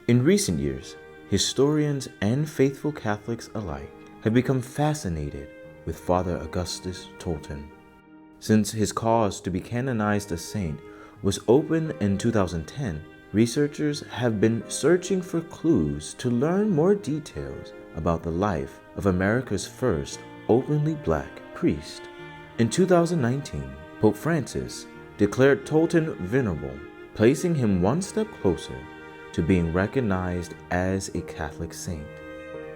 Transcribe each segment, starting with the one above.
In recent years, historians and faithful Catholics alike have become fascinated with Father Augustus Tolton. Since his cause to be canonized a saint was opened in 2010, researchers have been searching for clues to learn more details about the life of America's first openly black priest. In 2019, Pope Francis declared Tolton venerable, placing him one step closer to being recognized as a Catholic saint.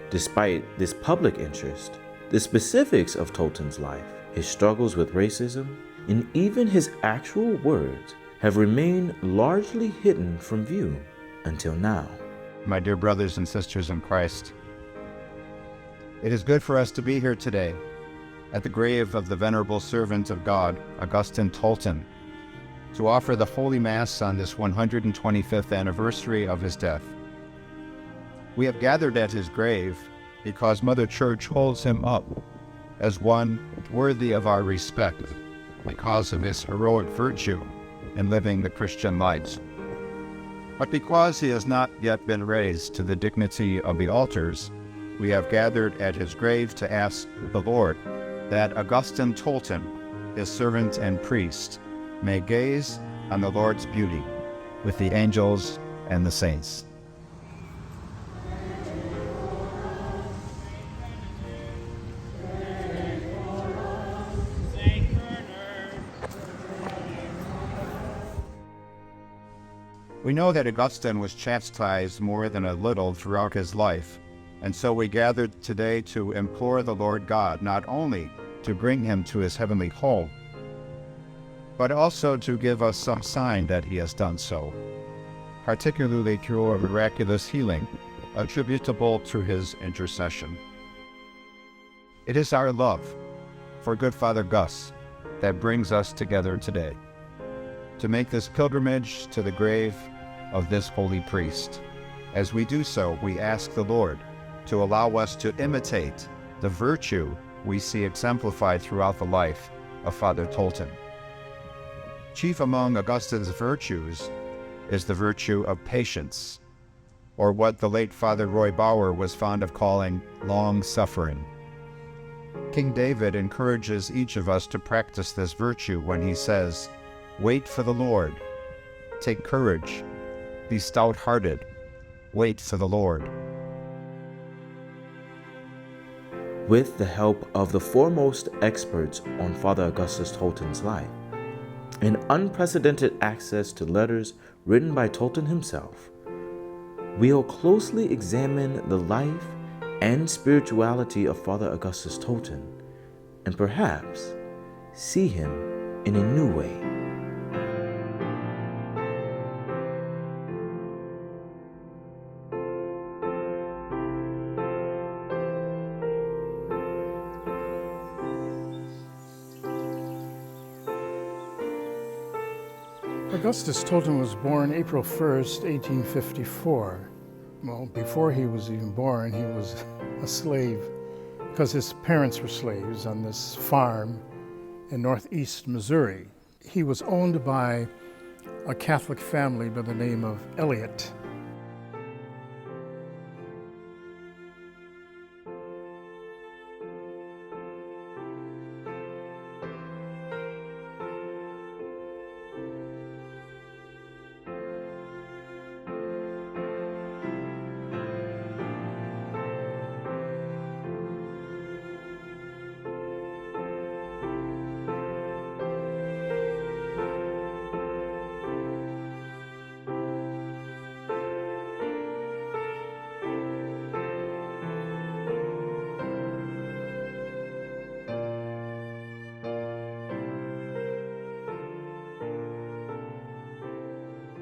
Despite this public interest, the specifics of Tolton's life, his struggles with racism, and even his actual words have remained largely hidden from view until now. My dear brothers and sisters in Christ, it is good for us to be here today at the grave of the venerable servant of God, Augustus Tolton, to offer the Holy Mass on this 125th anniversary of his death. We have gathered at his grave because Mother Church holds him up as one worthy of our respect because of his heroic virtue in living the Christian life. But because he has not yet been raised to the dignity of the altars, we have gathered at his grave to ask the Lord that Augustus Tolton, his servant and priest, may gaze on the Lord's beauty with the angels and the saints. We know that Augustine was chastised more than a little throughout his life, and so we gathered today to implore the Lord God not only to bring him to his heavenly home, but also to give us some sign that he has done so, particularly through a miraculous healing attributable to his intercession. It is our love for good Father Gus that brings us together today to make this pilgrimage to the grave of this holy priest. As we do so, we ask the Lord to allow us to imitate the virtue we see exemplified throughout the life of Father Tolton. Chief among Augustine's virtues is the virtue of patience, or what the late Father Roy Bauer was fond of calling long-suffering. King David encourages each of us to practice this virtue when he says, "Wait for the Lord, take courage, be stout-hearted, wait for the Lord." With the help of the foremost experts on Father Augustus Tolton's life, and unprecedented access to letters written by Tolton himself, we'll closely examine the life and spirituality of Father Augustus Tolton, and perhaps see him in a new way. Augustus Tolton was born April 1st, 1854. Well, before he was even born, he was a slave because his parents were slaves on this farm in northeast Missouri. He was owned by a Catholic family by the name of Elliott.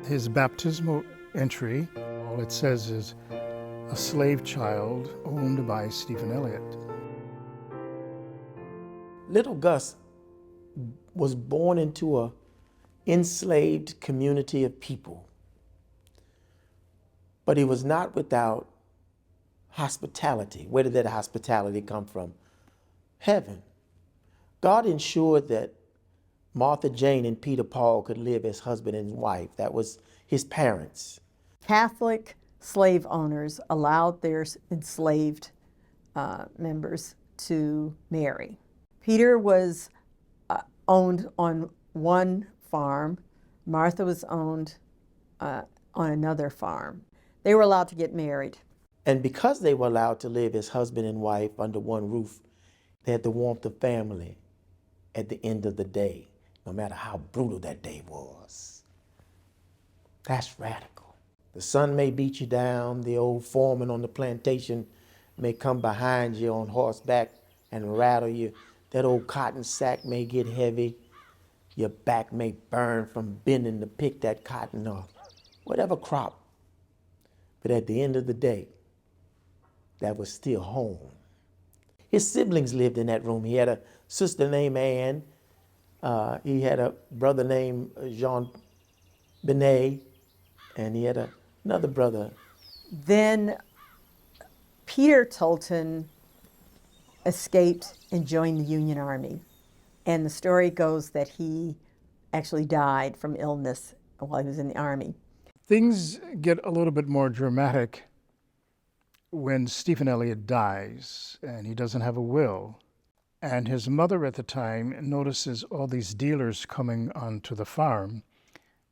His baptismal entry, all it says is, a slave child owned by Stephen Elliott. Little Gus was born into an enslaved community of people, but he was not without hospitality. Where did that hospitality come from? Heaven. God ensured that Martha Jane and Peter Paul could live as husband and wife. That was his parents. Catholic slave owners allowed their enslaved members to marry. Peter was owned on one farm. Martha was owned on another farm. They were allowed to get married. And because they were allowed to live as husband and wife under one roof, they had the warmth of family at the end of the day, no matter how brutal that day was. That's radical. The sun may beat you down, the old foreman on the plantation may come behind you on horseback and rattle you. That old cotton sack may get heavy. Your back may burn from bending to pick that cotton or whatever crop. But at the end of the day, that was still home. His siblings lived in that room. He had a sister named Anne. He had a brother named Jean Benet, and he had another brother. Then Peter Tolton escaped and joined the Union Army. And the story goes that he actually died from illness while he was in the Army. Things get a little bit more dramatic when Stephen Elliott dies and he doesn't have a will. And his mother at the time notices all these dealers coming onto the farm,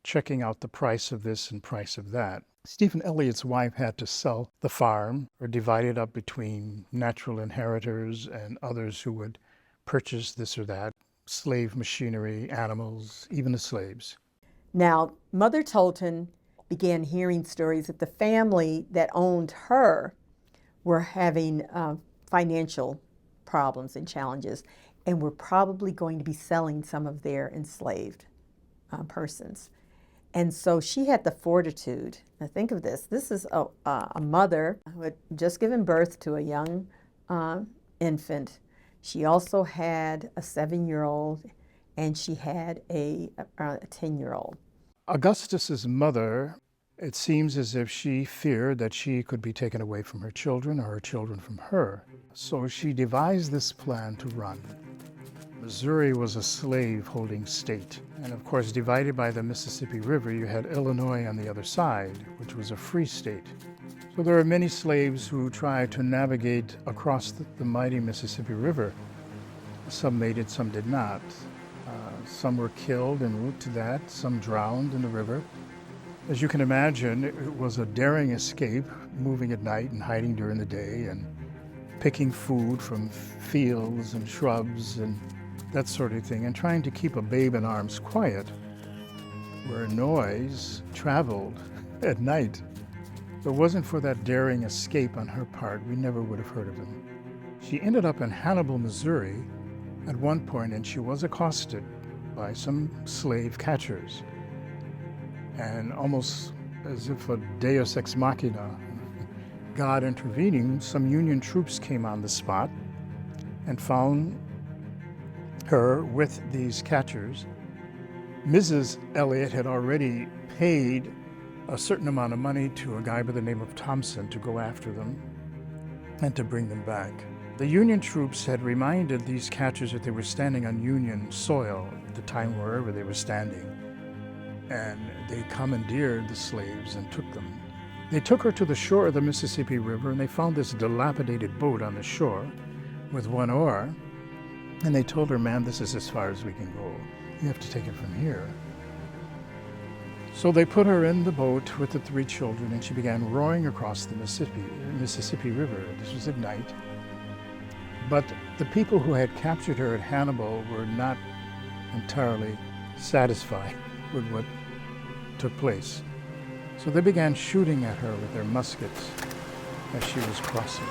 checking out the price of this and price of that. Stephen Elliott's wife had to sell the farm or divide it up between natural inheritors and others who would purchase this or that, slave machinery, animals, even the slaves. Now, Mother Tolton began hearing stories that the family that owned her were having financial problems and challenges and were probably going to be selling some of their enslaved persons. And so she had the fortitude. Now think of this. This is a mother who had just given birth to a young infant. She also had a 7-year-old, and she had a 10-year-old. Augustus's mother, it seems as if she feared that she could be taken away from her children or her children from her. So she devised this plan to run. Missouri was a slave-holding state. And of course, divided by the Mississippi River, you had Illinois on the other side, which was a free state. So there are many slaves who tried to navigate across the mighty Mississippi River. Some made it, some did not. Some were killed en route to that, some drowned in the river. As you can imagine, it was a daring escape, moving at night and hiding during the day and picking food from fields and shrubs and that sort of thing, and trying to keep a babe in arms quiet, where noise traveled at night. If it wasn't for that daring escape on her part, we never would have heard of him. She ended up in Hannibal, Missouri at one point, and she was accosted by some slave catchers. And almost as if a deus ex machina, God intervening, some Union troops came on the spot and found her with these catchers. Mrs. Elliott had already paid a certain amount of money to a guy by the name of Thompson to go after them and to bring them back. The Union troops had reminded these catchers that they were standing on Union soil at the time, wherever they were standing, and they commandeered the slaves and took them. They took her to the shore of the Mississippi River, and they found this dilapidated boat on the shore with one oar, and they told her, "Ma'am, this is as far as we can go. You have to take it from here." So they put her in the boat with the 3 children, and she began rowing across the Mississippi River. This was at night. But the people who had captured her at Hannibal were not entirely satisfied with what took place. So they began shooting at her with their muskets as she was crossing.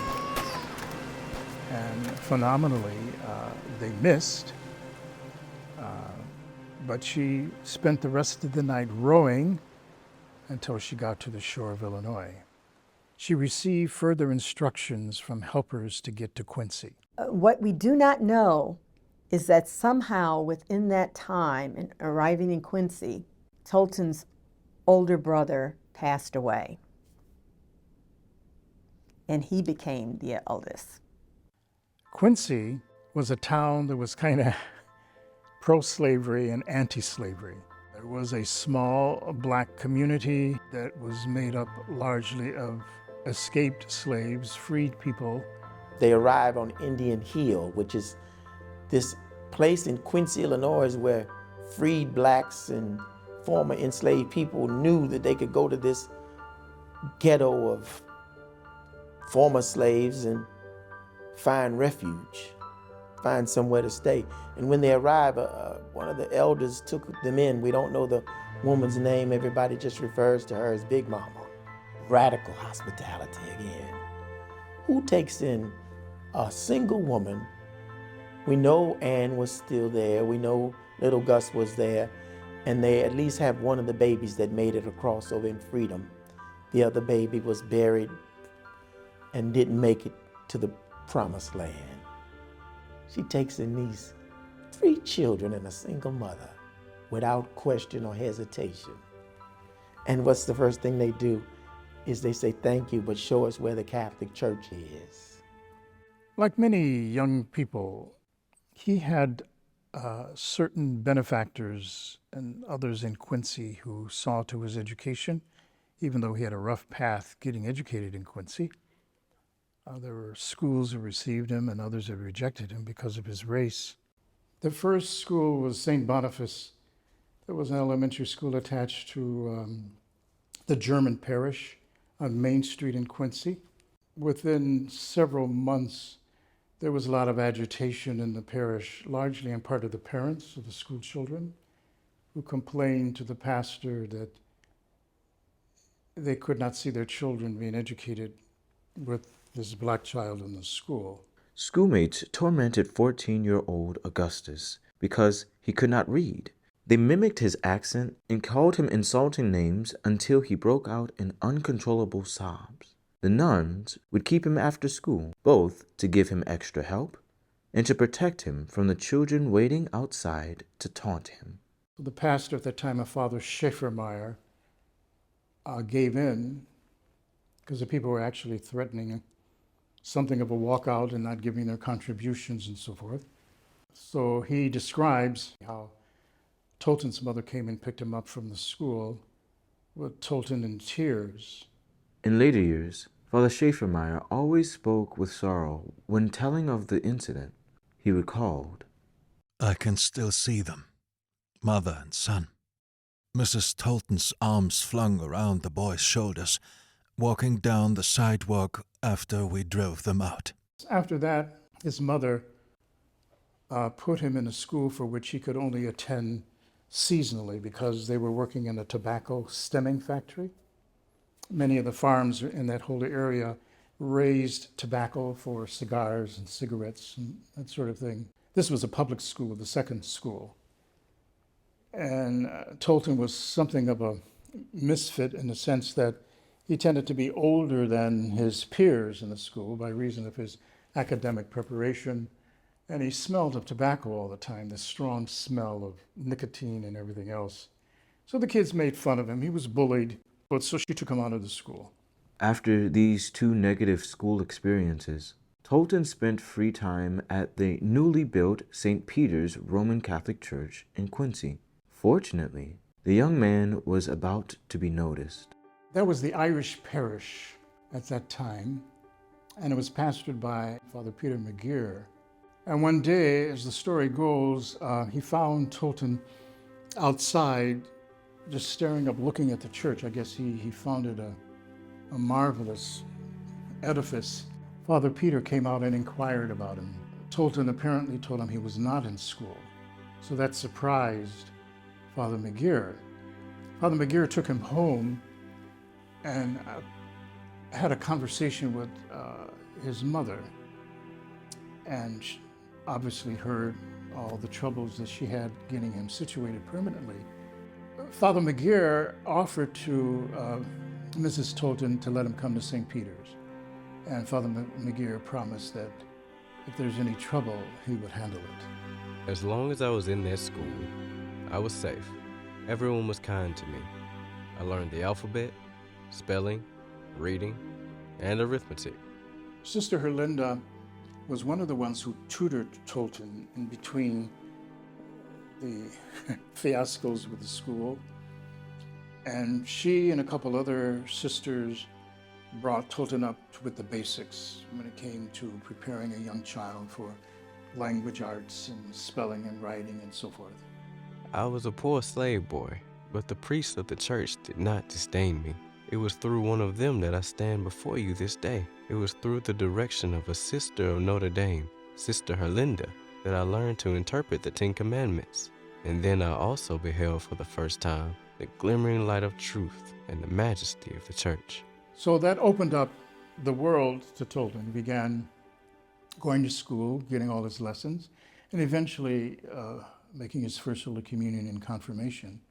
And phenomenally, they missed. But she spent the rest of the night rowing until she got to the shore of Illinois. She received further instructions from helpers to get to Quincy. What we do not know is that somehow within that time, in arriving in Quincy, Tolton's older brother passed away, and he became the eldest. Quincy was a town that was kind of pro-slavery and anti-slavery. It was a small black community that was made up largely of escaped slaves, freed people. They arrived on Indian Hill, which is this place in Quincy, Illinois, where freed blacks and former enslaved people knew that they could go to this ghetto of former slaves and find refuge, find somewhere to stay. And when they arrived, one of the elders took them in. We don't know the woman's name. Everybody just refers to her as Big Mama. Radical hospitality again. Who takes in a single woman? We know Anne was still there. We know little Gus was there. And they at least have one of the babies that made it across over in freedom. The other baby was buried and didn't make it to the promised land. She takes in these 3 children and a single mother without question or hesitation. And what's the first thing they do is they say, thank you, but show us where the Catholic Church is. Like many young people, he had certain benefactors and others in Quincy who saw to his education, even though he had a rough path getting educated in Quincy. There were schools that received him and others that rejected him because of his race. The first school was St. Boniface. There was an elementary school attached to the German parish on Main Street in Quincy. Within several months, there was a lot of agitation in the parish, largely on part of the parents of the school children, who complained to the pastor that they could not see their children being educated with this black child in the school. Schoolmates tormented 14-year-old Augustus because he could not read. They mimicked his accent and called him insulting names until he broke out in uncontrollable sobs. The nuns would keep him after school, both to give him extra help and to protect him from the children waiting outside to taunt him. The pastor at that time, Father Schäfermeyer, gave in because the people were actually threatening something of a walkout and not giving their contributions and so forth. So he describes how Tolton's mother came and picked him up from the school with Tolton in tears. In later years, Father Schäfermeyer always spoke with sorrow when telling of the incident. He recalled, I can still see them, mother and son. Mrs. Tolton's arms flung around the boy's shoulders, walking down the sidewalk after we drove them out. After that, his mother put him in a school for which he could only attend seasonally because they were working in a tobacco stemming factory. Many of the farms in that whole area raised tobacco for cigars and cigarettes and that sort of thing. This was a public school, the second school. And Tolton was something of a misfit in the sense that he tended to be older than his peers in the school by reason of his academic preparation. And he smelled of tobacco all the time, this strong smell of nicotine and everything else. So the kids made fun of him. He was bullied, but so she took him out of the school. After these 2 negative school experiences, Tolton spent free time at the newly built St. Peter's Roman Catholic Church in Quincy. Fortunately, the young man was about to be noticed. That was the Irish parish at that time, and it was pastored by Father Peter McGeer. And one day, as the story goes, he found Tolton outside, just staring up, looking at the church. I guess he found it a marvelous edifice. Father Peter came out and inquired about him. Tolton apparently told him he was not in school. So that surprised Father McGeer. Father McGeer took him home and had a conversation with his mother. And she obviously heard all the troubles that she had getting him situated permanently. Father McGeer offered to Mrs. Tolton to let him come to St. Peter's. And Father McGeer promised that if there's any trouble, he would handle it. As long as I was in that school, I was safe. Everyone was kind to me. I learned the alphabet, spelling, reading, and arithmetic. Sister Herlinda was one of the ones who tutored Tolton in between the fiascos with the school. And she and a couple other sisters brought Tolton up with the basics when it came to preparing a young child for language arts and spelling and writing and so forth. I was a poor slave boy, but the priests of the church did not disdain me. It was through one of them that I stand before you this day. It was through the direction of a sister of Notre Dame, Sister Herlinda, that I learned to interpret the 10 Commandments. And then I also beheld for the first time the glimmering light of truth and the majesty of the church. So that opened up the world to Tolton. He began going to school, getting all his lessons, and eventually making his first Holy Communion and confirmation.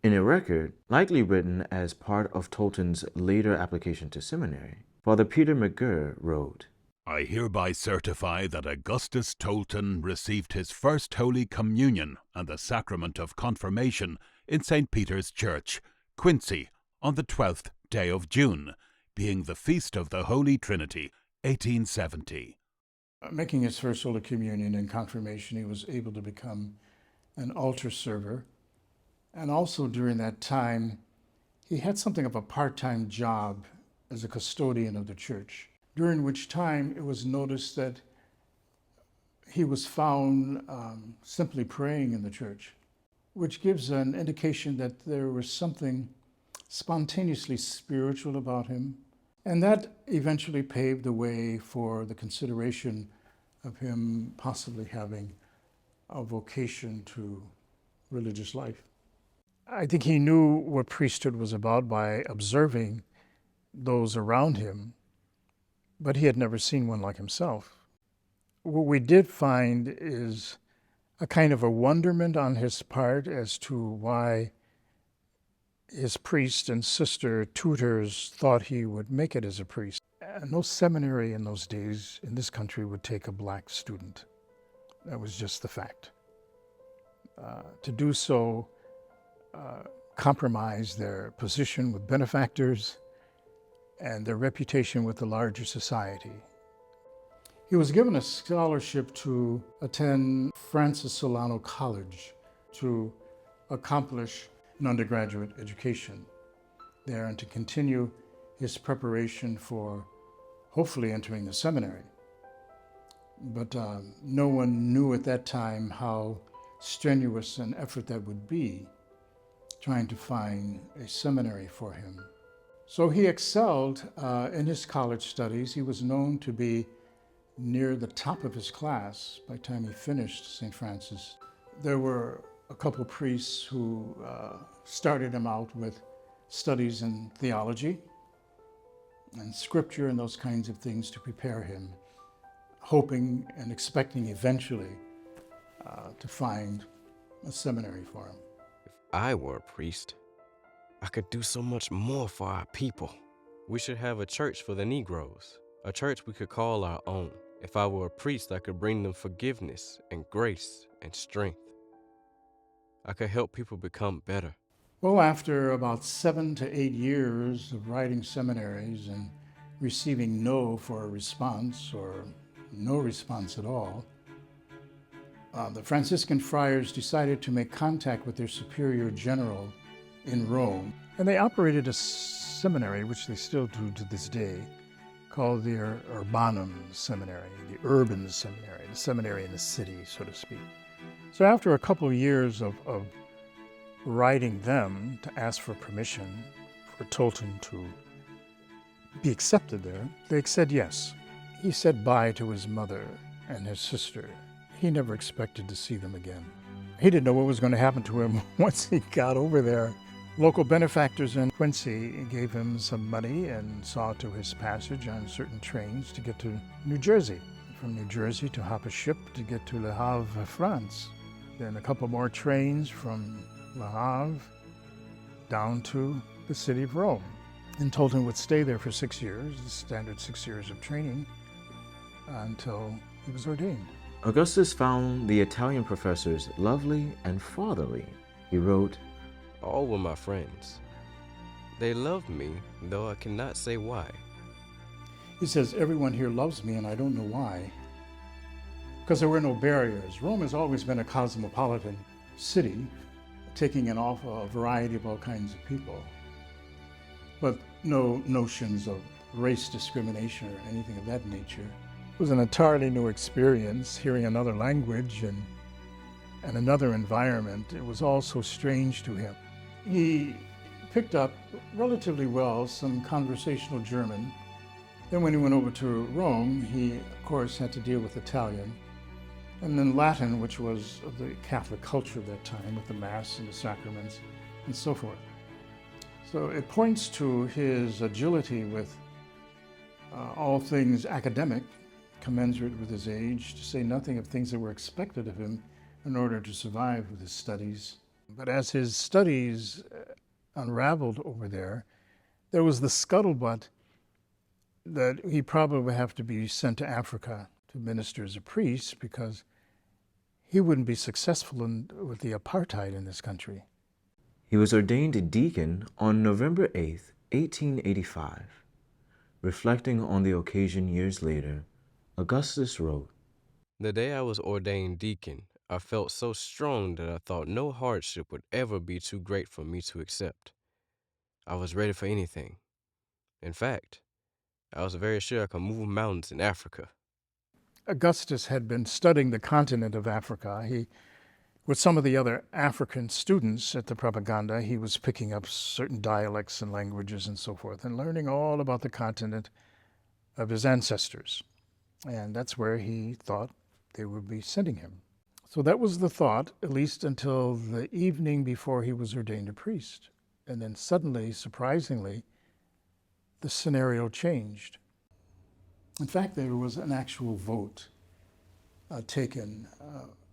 In a record, likely written as part of Tolton's later application to seminary, Father Peter McGurr wrote, I hereby certify that Augustus Tolton received his first Holy Communion and the sacrament of confirmation in St. Peter's Church, Quincy, on the 12th day of June, being the Feast of the Holy Trinity, 1870. Making his first Holy Communion and confirmation, he was able to become an altar server. And also during that time, he had something of a part-time job as a custodian of the church, during which time it was noticed that he was found simply praying in the church, which gives an indication that there was something spontaneously spiritual about him. And that eventually paved the way for the consideration of him possibly having a vocation to religious life. I think he knew what priesthood was about by observing those around him, but he had never seen one like himself. What we did find is a kind of a wonderment on his part as to why his priest and sister tutors thought he would make it as a priest. And no seminary in those days in this country would take a black student. That was just the fact. To do so compromised their position with benefactors and their reputation with the larger society. He was given a scholarship to attend Francis Solano College to accomplish an undergraduate education there and to continue his preparation for hopefully entering the seminary. But no one knew at that time how strenuous an effort that would be, trying to find a seminary for him. So he excelled in his college studies. He was known to be near the top of his class by the time he finished St. Francis. There were a couple priests who started him out with studies in theology and scripture and those kinds of things to prepare him, hoping and expecting eventually to find a seminary for him. If I were a priest, I could do so much more for our people. We should have a church for the Negroes, a church we could call our own. If I were a priest, I could bring them forgiveness and grace and strength. I could help people become better. Well, after about 7 to 8 years of writing seminaries and receiving no for a response or no response at all, the Franciscan friars decided to make contact with their superior general in Rome. And they operated a seminary, which they still do to this day, called the Urbanum Seminary, the urban seminary, the seminary in the city, so to speak. So after a couple of years of writing them to ask for permission for Tolton to be accepted there, they said yes. He said bye to his mother and his sister. He never expected to see them again. He didn't know what was going to happen to him once he got over there. Local benefactors in Quincy gave him some money and saw to his passage on certain trains to get to New Jersey. From New Jersey to hop a ship to get to Le Havre, France. Then a couple more trains from Le Havre down to the city of Rome. And Tolton would stay there for 6 years, the standard 6 years of training, until he was ordained. Augustus found the Italian professors lovely and fatherly. He wrote, All were my friends. They loved me, though I cannot say why. He says, everyone here loves me and I don't know why. Because there were no barriers. Rome has always been a cosmopolitan city, taking in a variety of all kinds of people, but no notions of race discrimination or anything of that nature. It was an entirely new experience, hearing another language and another environment. It was all so strange to him. He picked up relatively well some conversational German. Then when he went over to Rome, he, of course, had to deal with Italian. And then Latin, which was of the Catholic culture of that time, with the Mass and the sacraments and so forth. So it points to his agility with all things academic, commensurate with his age, to say nothing of things that were expected of him in order to survive with his studies. But as his studies unraveled over there was the scuttlebutt that he probably would have to be sent to Africa to minister as a priest, because he wouldn't be successful with the apartheid in this country. He was ordained a deacon on November 8th, 1885. Reflecting on the occasion years later, Augustus wrote, "The day I was ordained deacon, I felt so strong that I thought no hardship would ever be too great for me to accept. I was ready for anything. In fact, I was very sure I could move mountains in Africa." Augustus had been studying the continent of Africa. With some of the other African students at the propaganda, he was picking up certain dialects and languages and so forth, and learning all about the continent of his ancestors. And that's where he thought they would be sending him. So that was the thought, at least until the evening before he was ordained a priest. And then suddenly, surprisingly, the scenario changed. In fact, there was an actual vote taken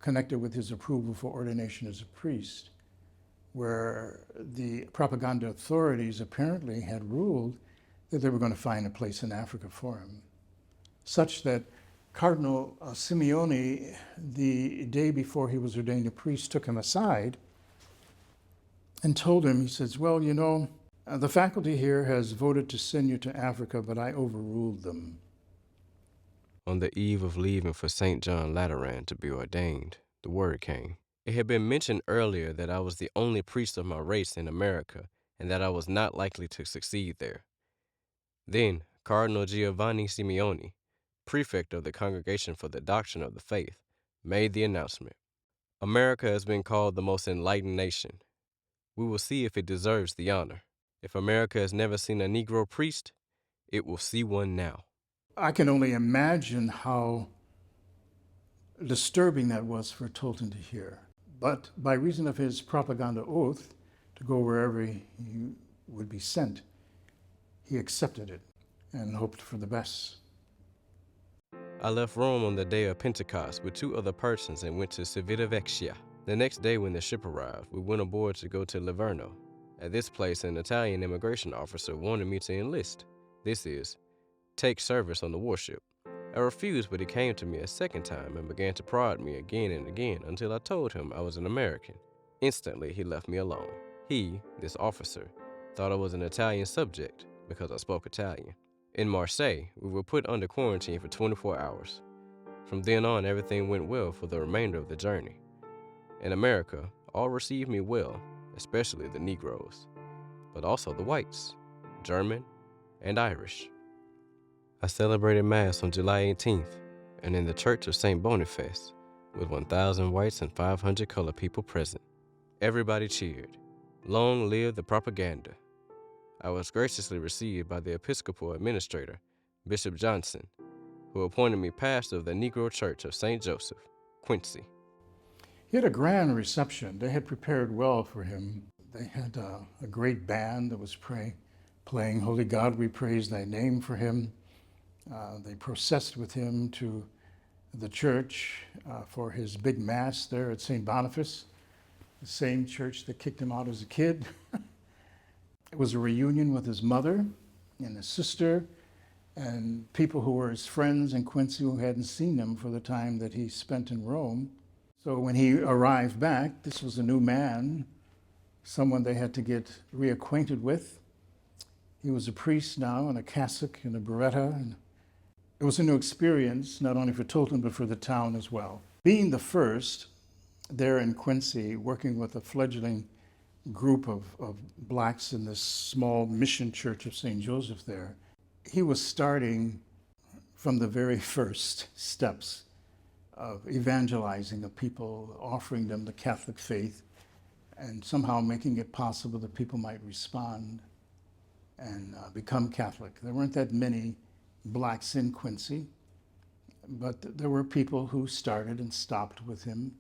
connected with his approval for ordination as a priest, where the propaganda authorities apparently had ruled that they were going to find a place in Africa for him, such that Cardinal Simeoni, the day before he was ordained a priest, took him aside and told him, he says, "Well, you know, the faculty here has voted to send you to Africa, but I overruled them." On the eve of leaving for St. John Lateran to be ordained, the word came. It had been mentioned earlier that I was the only priest of my race in America and that I was not likely to succeed there. Then, Cardinal Giovanni Simeoni, prefect of the Congregation for the Doctrine of the Faith, made the announcement. "America has been called the most enlightened nation. We will see if it deserves the honor. If America has never seen a Negro priest, it will see one now." I can only imagine how disturbing that was for Tolton to hear. But by reason of his propaganda oath to go wherever he would be sent, he accepted it and hoped for the best. I left Rome on the day of Pentecost with 2 other persons and went to Civitavecchia. The next day when the ship arrived, we went aboard to go to Livorno. At this place, an Italian immigration officer wanted me to enlist. This is, take service on the warship. I refused, but he came to me a second time and began to prod me again and again until I told him I was an American. Instantly, he left me alone. He, this officer, thought I was an Italian subject because I spoke Italian. In Marseille, we were put under quarantine for 24 hours. From then on, everything went well for the remainder of the journey. In America, all received me well, especially the Negroes, but also the whites, German, and Irish. I celebrated Mass on July 18th, and in the Church of St. Boniface, with 1,000 whites and 500 colored people present. Everybody cheered. Long live the propaganda. I was graciously received by the Episcopal Administrator, Bishop Johnson, who appointed me pastor of the Negro Church of St. Joseph, Quincy. He had a grand reception. They had prepared well for him. They had a great band that was playing Holy God, We Praise Thy Name for him. They processed with him to the church for his big mass there at St. Boniface, the same church that kicked him out as a kid. It was a reunion with his mother and his sister and people who were his friends in Quincy who hadn't seen him for the time that he spent in Rome. So when he arrived back, this was a new man, someone they had to get reacquainted with. He was a priest now in a cassock and a biretta. And it was a new experience, not only for Tolton, but for the town as well. Being the first, there in Quincy, working with a fledgling group of blacks in this small mission church of St. Joseph there. He was starting from the very first steps of evangelizing the people, offering them the Catholic faith, and somehow making it possible that people might respond and become Catholic. There weren't that many blacks in Quincy, but there were people who started and stopped with him,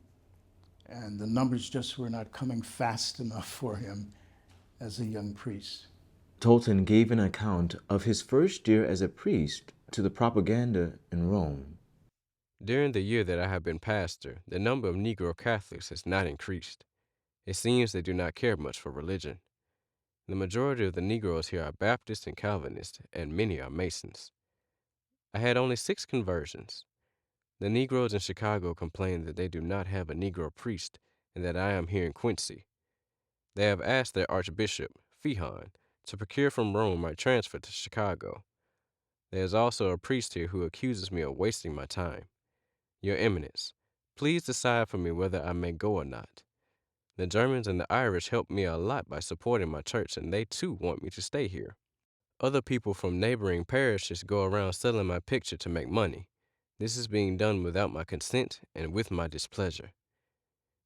and the numbers just were not coming fast enough for him as a young priest. Tolton gave an account of his first year as a priest to the propaganda in Rome. During the year that I have been pastor, the number of Negro Catholics has not increased. It seems they do not care much for religion. The majority of the Negroes here are Baptists and Calvinists, and many are Masons. I had only 6 conversions. The Negroes in Chicago complain that they do not have a Negro priest and that I am here in Quincy. They have asked their Archbishop, Fehan, to procure from Rome my transfer to Chicago. There is also a priest here who accuses me of wasting my time. Your Eminence, please decide for me whether I may go or not. The Germans and the Irish help me a lot by supporting my church, and they too want me to stay here. Other people from neighboring parishes go around selling my picture to make money. This is being done without my consent and with my displeasure.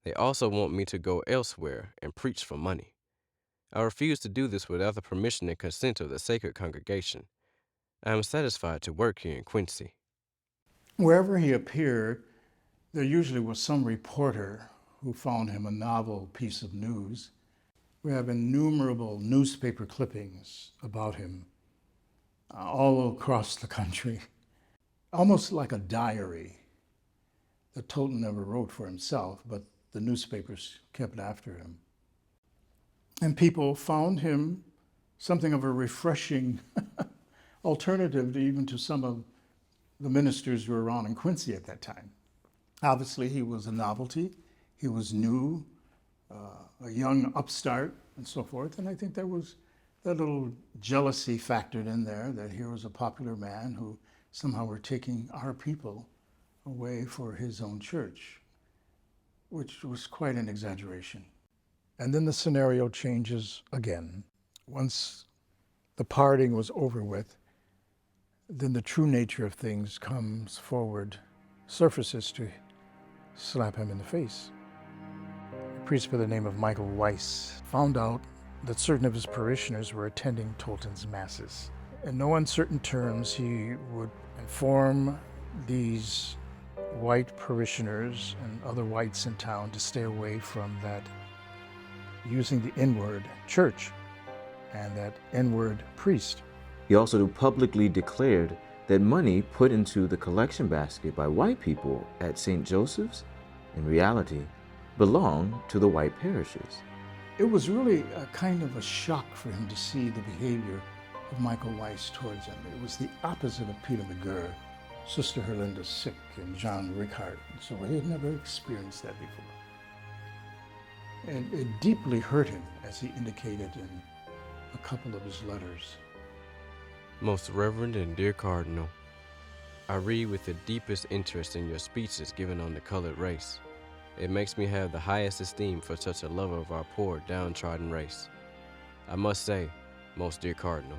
They also want me to go elsewhere and preach for money. I refuse to do this without the permission and consent of the sacred congregation. I am satisfied to work here in Quincy. Wherever he appeared, there usually was some reporter who found him a novel piece of news. We have innumerable newspaper clippings about him all across the country, almost like a diary that Tolton never wrote for himself, but the newspapers kept after him. And people found him something of a refreshing alternative even to some of the ministers who were around in Quincy at that time. Obviously, he was a novelty. He was new, a young upstart, and so forth. And I think there was that little jealousy factored in there, that here was a popular man who somehow were taking our people away for his own church, which was quite an exaggeration. And then the scenario changes again. Once the parting was over with, then the true nature of things comes forward, surfaces to slap him in the face. A priest by the name of Michael Weiss found out that certain of his parishioners were attending Tolton's masses. In no uncertain terms, he would inform these white parishioners and other whites in town to stay away from that using the N-word church and that N-word priest. He also publicly declared that money put into the collection basket by white people at St. Joseph's, in reality, belonged to the white parishes. It was really a kind of a shock for him to see the behavior of Michael Weiss towards him. It was the opposite of Peter McGurr, Sister Herlinda Sick, and John Rickhart, and so he had never experienced that before. And it deeply hurt him, as he indicated in a couple of his letters. Most Reverend and dear Cardinal, I read with the deepest interest in your speeches given on the colored race. It makes me have the highest esteem for such a lover of our poor, downtrodden race. I must say, most dear Cardinal,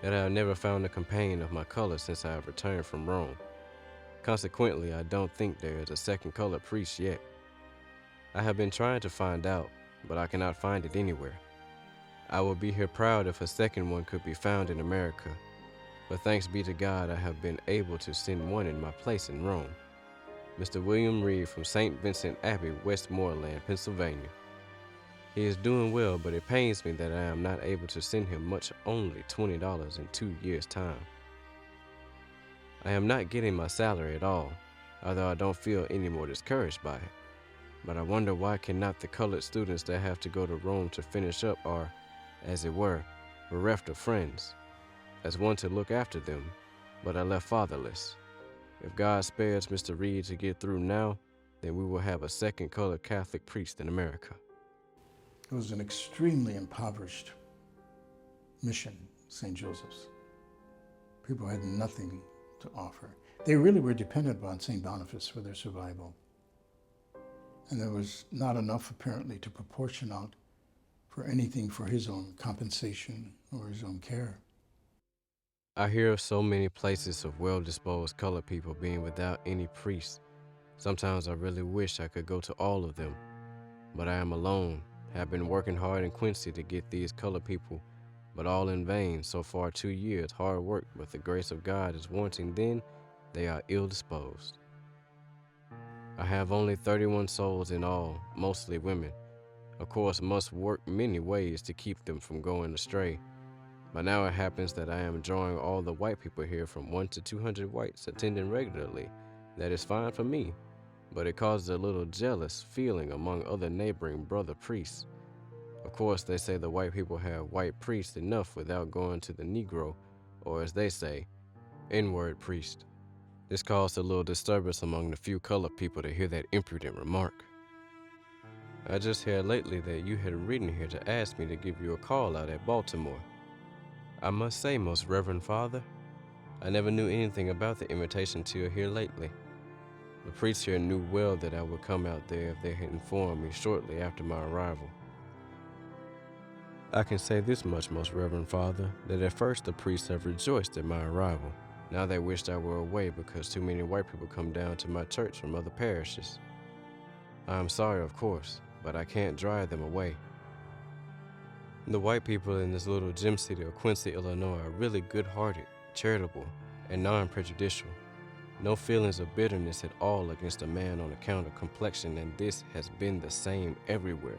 that I have never found a companion of my color since I have returned from Rome. Consequently, I don't think there is a second colored priest yet. I have been trying to find out, but I cannot find it anywhere. I would be here proud if a second one could be found in America, but thanks be to God I have been able to send one in my place in Rome. Mr. William Reed from St. Vincent Abbey, Westmoreland, Pennsylvania. He is doing well, but it pains me that I am not able to send him much, only $20 in 2 years' time. I am not getting my salary at all, although I don't feel any more discouraged by it. But I wonder why cannot the colored students that have to go to Rome to finish up are, as it were, bereft of friends, as one to look after them, but are left fatherless. If God spares Mr. Reed to get through now, then we will have a second colored Catholic priest in America. It was an extremely impoverished mission, St. Joseph's. People had nothing to offer. They really were dependent upon St. Boniface for their survival. and there was not enough apparently to proportion out for anything for his own compensation or his own care. I hear of so many places of well-disposed colored people being without any priest. Sometimes I really wish I could go to all of them, but I am alone, have been working hard in Quincy to get these colored people, but all in vain. So far 2 years, hard work, but the grace of God is wanting, then they are ill-disposed. I have only 31 souls in all, mostly women. Of course, must work many ways to keep them from going astray. But now it happens that I am drawing all the white people here from 1 to 200 whites attending regularly. That is fine for me, but it causes a little jealous feeling among other neighboring brother priests. Of course, they say the white people have white priests enough without going to the Negro, or as they say, N-word priest. This caused a little disturbance among the few colored people to hear that impudent remark. I just heard lately that you had written here to ask me to give you a call out at Baltimore. I must say, Most Reverend Father, I never knew anything about the invitation till here lately. The priests here knew well that I would come out there if they had informed me shortly after my arrival. I can say this much, Most Reverend Father, that at first the priests have rejoiced at my arrival. Now they wished I were away because too many white people come down to my church from other parishes. I am sorry, of course, but I can't drive them away. The white people in this little gem city of Quincy, Illinois are really good-hearted, charitable, and non-prejudicial. No feelings of bitterness at all against a man on account of complexion, and this has been the same everywhere.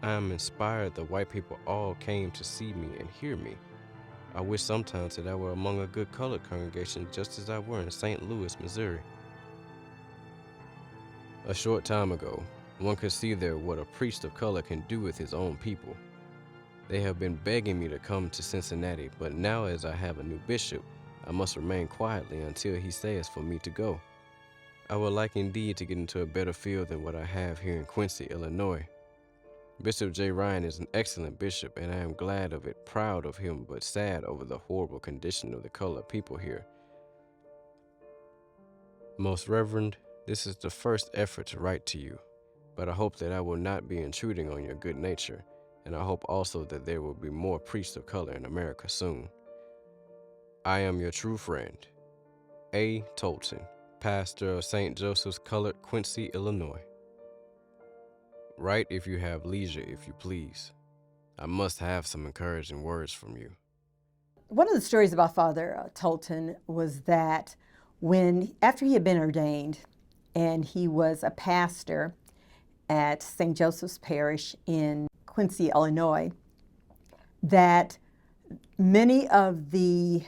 I am inspired the white people all came to see me and hear me. I wish sometimes that I were among a good colored congregation just as I were in St. Louis, Missouri. A short time ago, one could see there what a priest of color can do with his own people. They have been begging me to come to Cincinnati, but now as I have a new bishop, I must remain quietly until he says for me to go. I would like indeed to get into a better field than what I have here in Quincy, Illinois. Bishop J. Ryan is an excellent bishop, and I am glad of it, proud of him, but sad over the horrible condition of the colored people here. Most Reverend, this is the first effort to write to you, but I hope that I will not be intruding on your good nature, and I hope also that there will be more priests of color in America soon. I am your true friend, A. Tolton, pastor of St. Joseph's Colored, Quincy, Illinois. Write if you have leisure, if you please. I must have some encouraging words from you. One of the stories about Father Tolton was that after he had been ordained and he was a pastor at St. Joseph's Parish in Quincy, Illinois, that many of the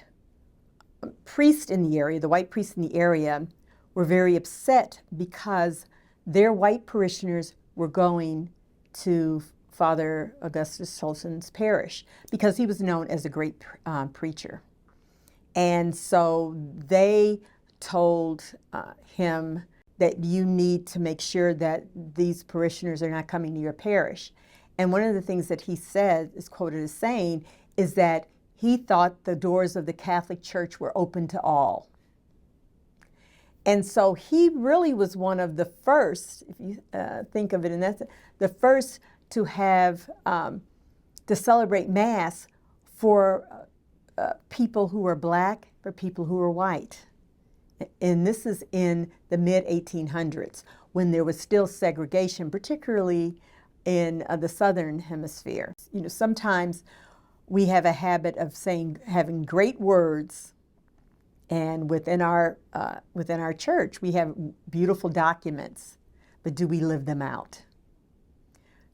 priests in the area, the white priests in the area, were very upset because their white parishioners were going to Father Augustus Tolton's parish because he was known as a great preacher. And so they told him that you need to make sure that these parishioners are not coming to your parish. And one of the things that he said, is quoted as saying, is that he thought the doors of the Catholic Church were open to all. And so he really was one of the first, if you think of it, and that's the first to have, to celebrate Mass for people who were black, for people who were white. And this is in the mid-1800s, when there was still segregation, particularly in the Southern Hemisphere. You know, sometimes we have a habit of having great words, and within our church, we have beautiful documents, but do we live them out?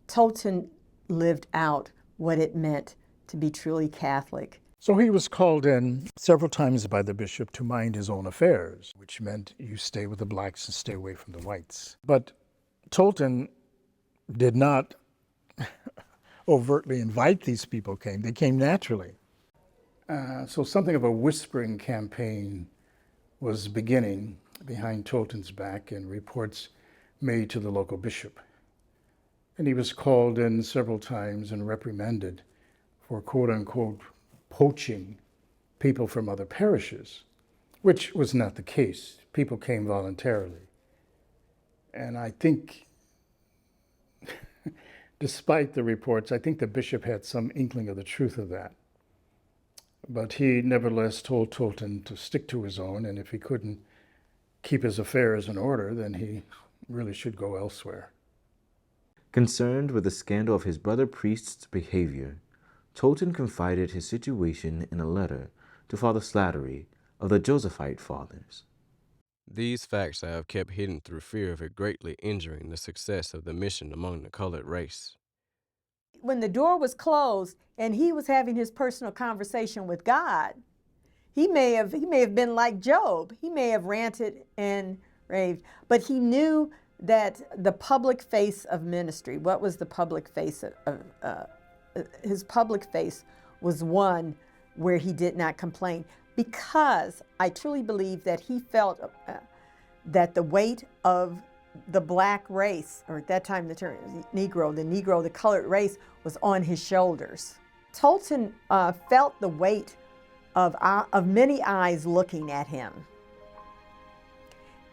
Tolton lived out what it meant to be truly Catholic. So he was called in several times by the bishop to mind his own affairs, which meant you stay with the blacks and stay away from the whites. But Tolton did not overtly invite these people came. They came naturally. So something of a whispering campaign was beginning behind Tolton's back, and reports made to the local bishop. And he was called in several times and reprimanded for quote-unquote poaching people from other parishes, which was not the case. People came voluntarily. And I think Despite the reports, I think the bishop had some inkling of the truth of that. But he nevertheless told Tolton to stick to his own, and if he couldn't keep his affairs in order, then he really should go elsewhere. Concerned with the scandal of his brother priest's behavior, Tolton confided his situation in a letter to Father Slattery of the Josephite Fathers. These facts I have kept hidden through fear of it greatly injuring the success of the mission among the colored race. When the door was closed and he was having his personal conversation with God, he may have been like Job. He may have ranted and raved, but he knew that the public face of ministry, what was the public face of his public face was one where he did not complain, because I truly believe that he felt that the weight of the black race, or at that time the term Negro, the colored race, was on his shoulders. Tolton felt the weight of many eyes looking at him.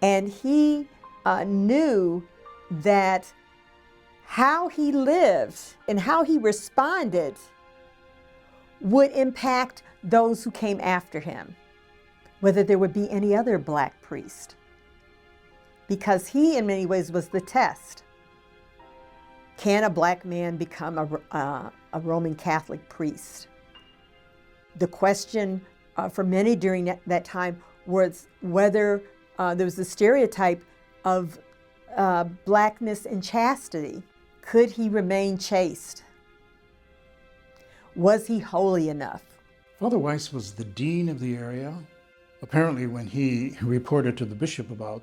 And he knew that how he lived and how he responded would impact those who came after him, whether there would be any other black priest. Because he, in many ways, was the test. Can a black man become a Roman Catholic priest? The question for many during that time was whether there was a stereotype of blackness and chastity. Could he remain chaste? Was he holy enough? Father Weiss was the dean of the area. Apparently, when he reported to the bishop about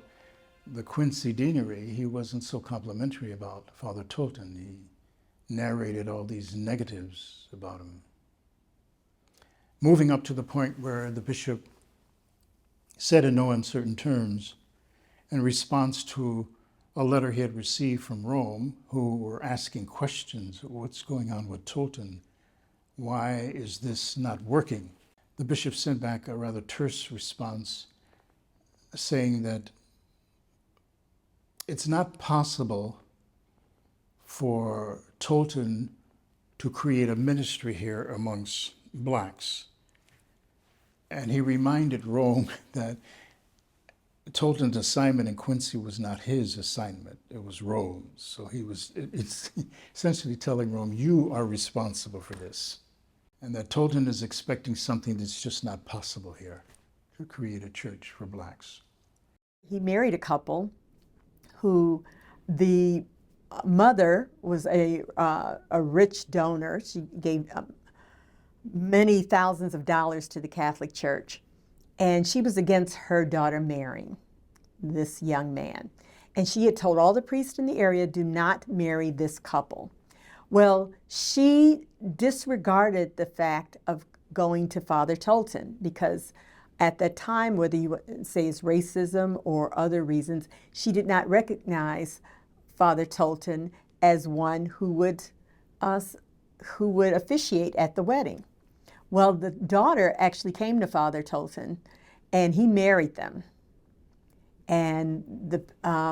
the Quincy deanery, he wasn't so complimentary about Father Tolton. He narrated all these negatives about him. Moving up to the point where the bishop said in no uncertain terms, in response to a letter he had received from Rome, who were asking questions, what's going on with Tolton? Why is this not working? The bishop sent back a rather terse response saying that it's not possible for Tolton to create a ministry here amongst blacks. And he reminded Rome that Tolton's assignment in Quincy was not his assignment, it was Rome's. So it's essentially telling Rome, you are responsible for this. And that Tolton is expecting something that's just not possible here, to create a church for blacks. He married a couple who the mother was a rich donor. She gave many thousands of dollars to the Catholic Church. And she was against her daughter marrying this young man. And she had told all the priests in the area, do not marry this couple. Well, she disregarded the fact of going to Father Tolton because at that time, whether you say it's racism or other reasons, she did not recognize Father Tolton as one who would officiate at the wedding. Well, the daughter actually came to Father Tolton, and he married them. And the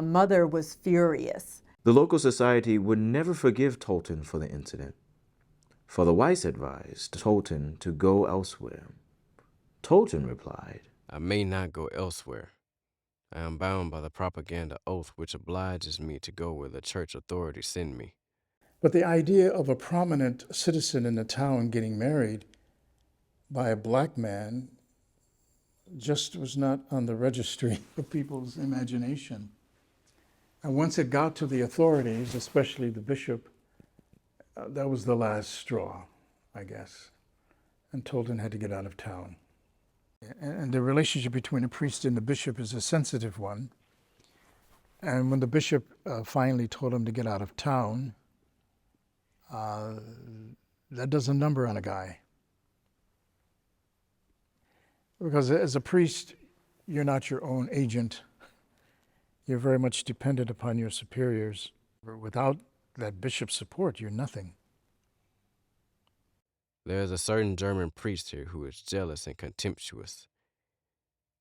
mother was furious. The local society would never forgive Tolton for the incident. Father Weiss advised Tolton to go elsewhere. Tolton replied, I may not go elsewhere. I am bound by the propaganda oath which obliges me to go where the church authorities send me. But the idea of a prominent citizen in the town getting married by a black man just was not on the registry of people's imagination. And once it got to the authorities, especially the bishop, that was the last straw, I guess. And Tolton had to get out of town. And the relationship between a priest and the bishop is a sensitive one. And when the bishop finally told him to get out of town, that does a number on a guy. Because as a priest, you're not your own agent. You're very much dependent upon your superiors. Without that bishop's support, you're nothing. There is a certain German priest here who is jealous and contemptuous.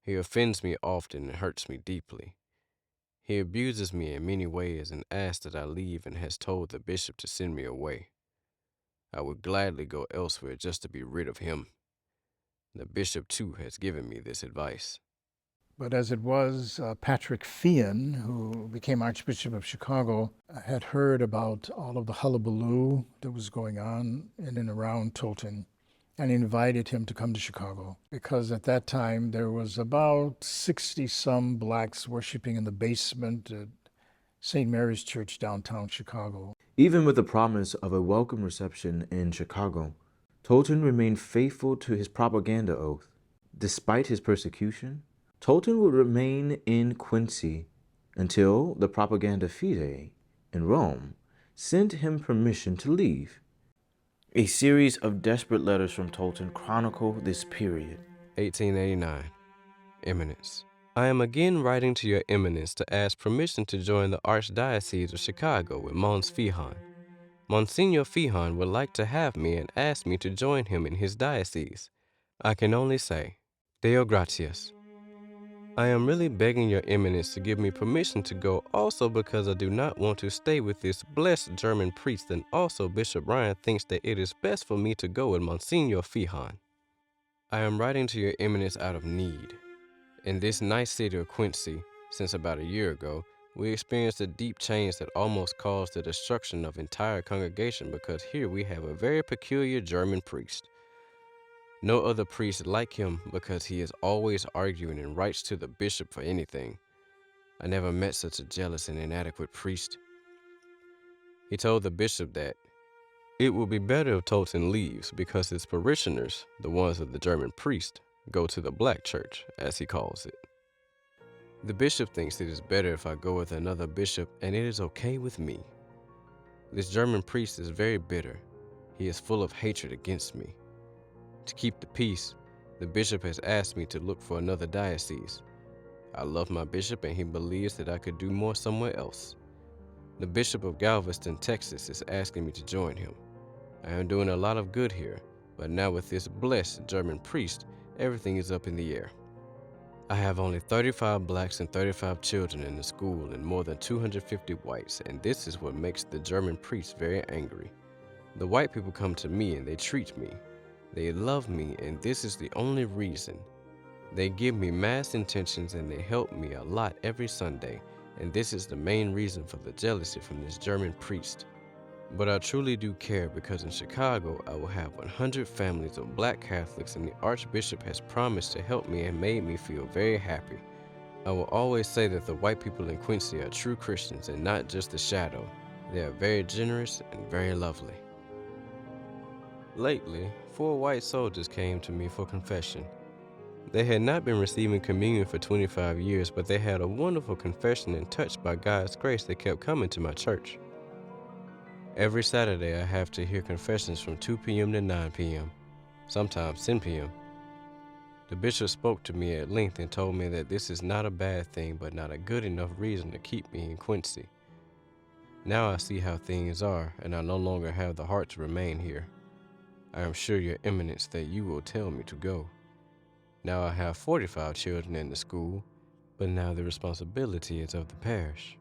He offends me often and hurts me deeply. He abuses me in many ways and asks that I leave and has told the bishop to send me away. I would gladly go elsewhere just to be rid of him. The bishop, too, has given me this advice. But as it was, Patrick Fian, who became Archbishop of Chicago, had heard about all of the hullabaloo that was going on in and around Tolton, and invited him to come to Chicago, because at that time there was about 60-some blacks worshiping in the basement at St. Mary's Church downtown Chicago. Even with the promise of a welcome reception in Chicago, Tolton remained faithful to his propaganda oath. Despite his persecution, Tolton would remain in Quincy until the Propaganda Fide in Rome sent him permission to leave. A series of desperate letters from Tolton chronicle this period. 1889. Eminence. I am again writing to your eminence to ask permission to join the Archdiocese of Chicago with Mons Fihan. Monsignor Fihan would like to have me and asked me to join him in his diocese. I can only say, Deo gratias. I am really begging your eminence to give me permission to go, also because I do not want to stay with this blessed German priest, and also Bishop Ryan thinks that it is best for me to go with Monsignor Fihan. I am writing to your eminence out of need. In this nice city of Quincy, since about a year ago, we experienced a deep change that almost caused the destruction of entire congregation, because here we have a very peculiar German priest. No other priest like him, because he is always arguing and writes to the bishop for anything. I never met such a jealous and inadequate priest. He told the bishop that it will be better if Tolton leaves, because his parishioners, the ones of the German priest, go to the black church, as he calls it. The bishop thinks it is better if I go with another bishop, and it is okay with me. This German priest is very bitter. He is full of hatred against me. To keep the peace, the bishop has asked me to look for another diocese. I love my bishop, and he believes that I could do more somewhere else. The Bishop of Galveston, Texas, is asking me to join him. I am doing a lot of good here, but now with this blessed German priest, everything is up in the air. I have only 35 blacks and 35 children in the school and more than 250 whites, and this is what makes the German priest very angry. The white people come to me and they treat me. They love me, and this is the only reason. They give me mass intentions and they help me a lot every Sunday, and this is the main reason for the jealousy from this German priest. But I truly do care, because in Chicago I will have 100 families of black Catholics, and the Archbishop has promised to help me and made me feel very happy. I will always say that the white people in Quincy are true Christians and not just the shadow. They are very generous and very lovely. Lately, 4 white soldiers came to me for confession. They had not been receiving communion for 25 years, but they had a wonderful confession, and touched by God's grace, they kept coming to my church. Every Saturday, I have to hear confessions from 2 p.m. to 9 p.m., sometimes 10 p.m. The bishop spoke to me at length and told me that this is not a bad thing, but not a good enough reason to keep me in Quincy. Now I see how things are, and I no longer have the heart to remain here. I am sure, Your Eminence, that you will tell me to go. Now I have 45 children in the school, but now the responsibility is of the parish.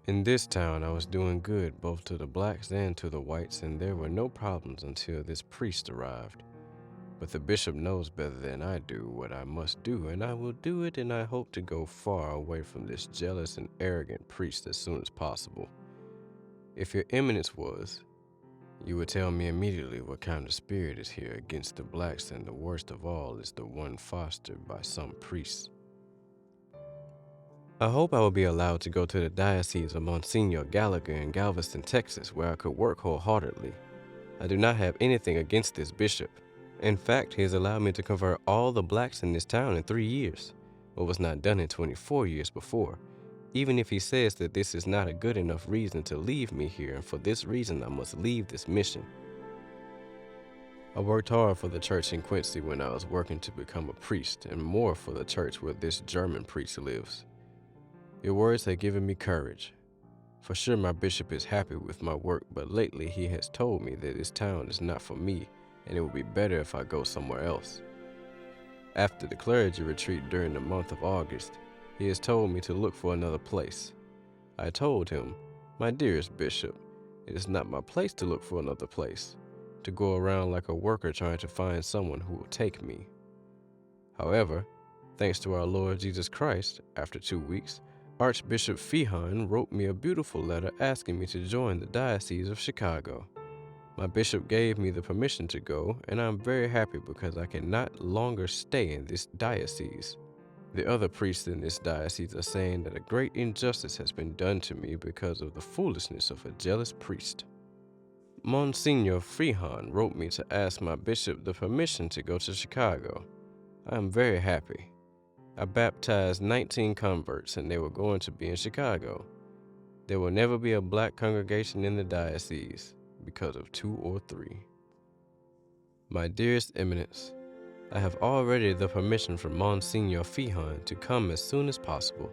In this town, I was doing good both to the blacks and to the whites, and there were no problems until this priest arrived. But the bishop knows better than I do what I must do, and I will do it, and I hope to go far away from this jealous and arrogant priest as soon as possible. If Your Eminence was, you would tell me immediately what kind of spirit is here against the blacks, and the worst of all is the one fostered by some priests. I hope I will be allowed to go to the diocese of Monsignor Gallagher in Galveston, Texas, where I could work wholeheartedly. I do not have anything against this bishop. In fact, he has allowed me to convert all the blacks in this town in 3 years, what was not done in 24 years before. Even if he says that this is not a good enough reason to leave me here, and for this reason I must leave this mission. I worked hard for the church in Quincy when I was working to become a priest, and more for the church where this German priest lives. Your words have given me courage. For sure my bishop is happy with my work, but lately he has told me that this town is not for me, and it would be better if I go somewhere else. After the clergy retreat during the month of August, He has told me to look for another place. I told him, "My dearest bishop, it is not my place to look for another place, to go around like a worker trying to find someone who will take me." However, thanks to our Lord Jesus Christ, after 2 weeks, Archbishop Fr wrote me a beautiful letter asking me to join the Diocese of Chicago. My bishop gave me the permission to go, and I'm very happy because I can not longer stay in this diocese. The other priests in this diocese are saying that a great injustice has been done to me because of the foolishness of a jealous priest. Monsignor Fr wrote me to ask my bishop the permission to go to Chicago. I am very happy. I baptized 19 converts and they were going to be in Chicago. There will never be a black congregation in the diocese because of 2 or 3. My dearest Eminence, I have already the permission from Monsignor Fr to come as soon as possible.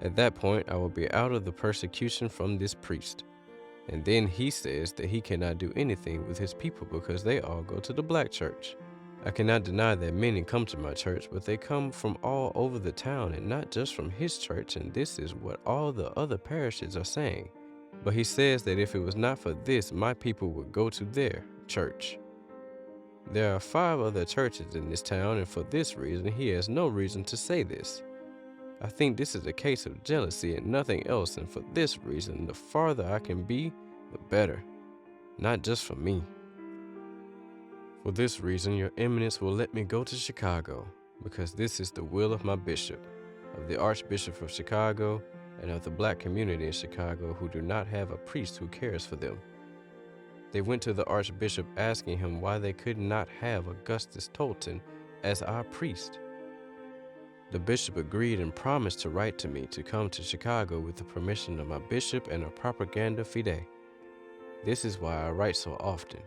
At that point, I will be out of the persecution from this priest. And then he says that he cannot do anything with his people because they all go to the black church. I cannot deny that many come to my church, but they come from all over the town and not just from his church, and this is what all the other parishes are saying. But he says that if it was not for this, my people would go to their church. There are 5 other churches in this town, and for this reason, he has no reason to say this. I think this is a case of jealousy and nothing else, and for this reason, the farther I can be, the better. Not just for me. For this reason, Your Eminence will let me go to Chicago, because this is the will of my bishop, of the Archbishop of Chicago, and of the black community in Chicago who do not have a priest who cares for them. They went to the Archbishop asking him why they could not have Augustus Tolton as our priest. The bishop agreed and promised to write to me to come to Chicago with the permission of my bishop and a propaganda fide. This is why I write so often.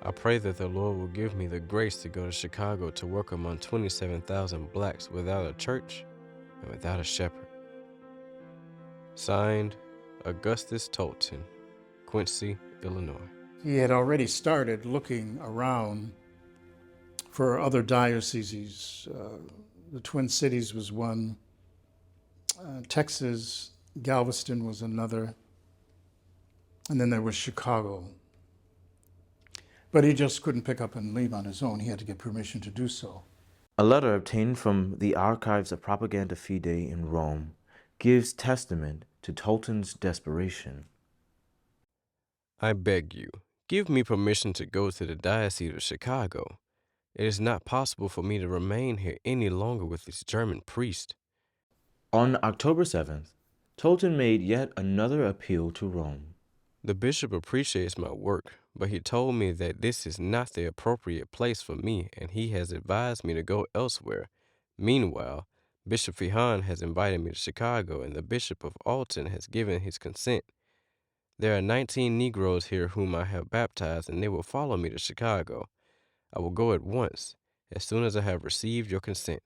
I pray that the Lord will give me the grace to go to Chicago to work among 27,000 blacks without a church and without a shepherd. Signed, Augustus Tolton, Quincy, Illinois. He had already started looking around for other dioceses. The Twin Cities was one. Texas, Galveston was another. And then there was Chicago. But he just couldn't pick up and leave on his own. He had to get permission to do so. A letter obtained from the archives of Propaganda Fide in Rome gives testament to Tolton's desperation. I beg you, give me permission to go to the Diocese of Chicago. It is not possible for me to remain here any longer with this German priest. On October 7th, Tolton made yet another appeal to Rome. The bishop appreciates my work, but he told me that this is not the appropriate place for me, and he has advised me to go elsewhere. Meanwhile, Bishop Fr has invited me to Chicago, and the Bishop of Alton has given his consent. There are 19 Negroes here whom I have baptized, and they will follow me to Chicago. I will go at once, as soon as I have received your consent.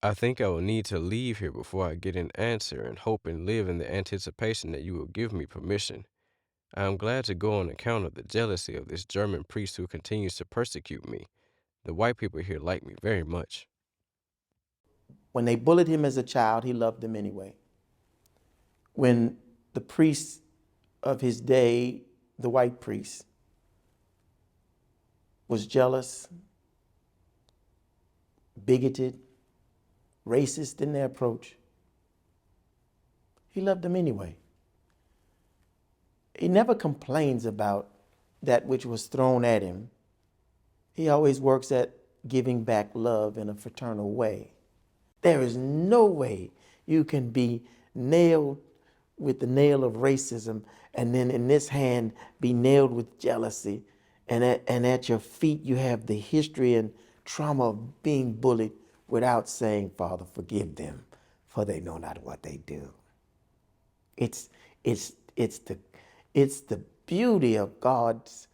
I think I will need to leave here before I get an answer, and hope and live in the anticipation that you will give me permission. I am glad to go on account of the jealousy of this German priest who continues to persecute me. The white people here like me very much. When they bullied him as a child, he loved them anyway. When the priests of his day, the white priest, was jealous, bigoted, racist in their approach, he loved them anyway. He never complains about that which was thrown at him. He always works at giving back love in a fraternal way. There is no way you can be nailed with the nail of racism and then in this hand be nailed with jealousy, and at your feet you have the history and trauma of being bullied without saying, "Father, forgive them, for they know not what they do." It's the beauty of God's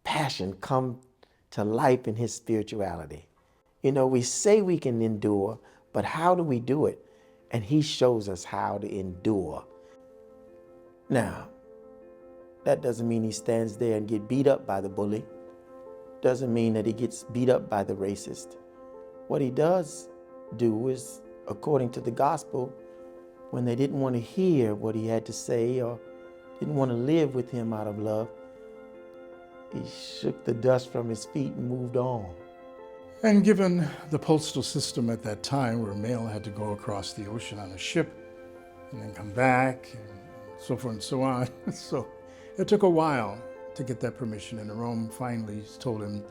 passion come to life in his spirituality. You know, we say we can endure, but how do we do it? And he shows us how to endure. Now, that doesn't mean he stands there and get beat up by the bully. Doesn't mean that he gets beat up by the racist. What he does do is, according to the gospel, when they didn't want to hear what he had to say or didn't want to live with him out of love, he shook the dust from his feet and moved on. And given the postal system at that time, where mail had to go across the ocean on a ship and then come back and so forth and so on, so it took a while to get that permission, and Rome finally told him,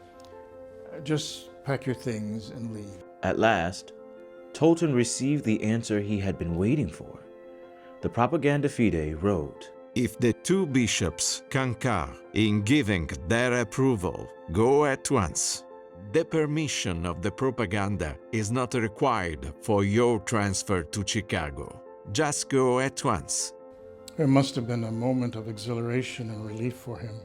just pack your things and leave. At last, Tolton received the answer he had been waiting for. The Propaganda Fide wrote, "If the two bishops concur in giving their approval, go at once. The permission of the propaganda is not required for your transfer to Chicago. Just go at once." It must have been a moment of exhilaration and relief for him.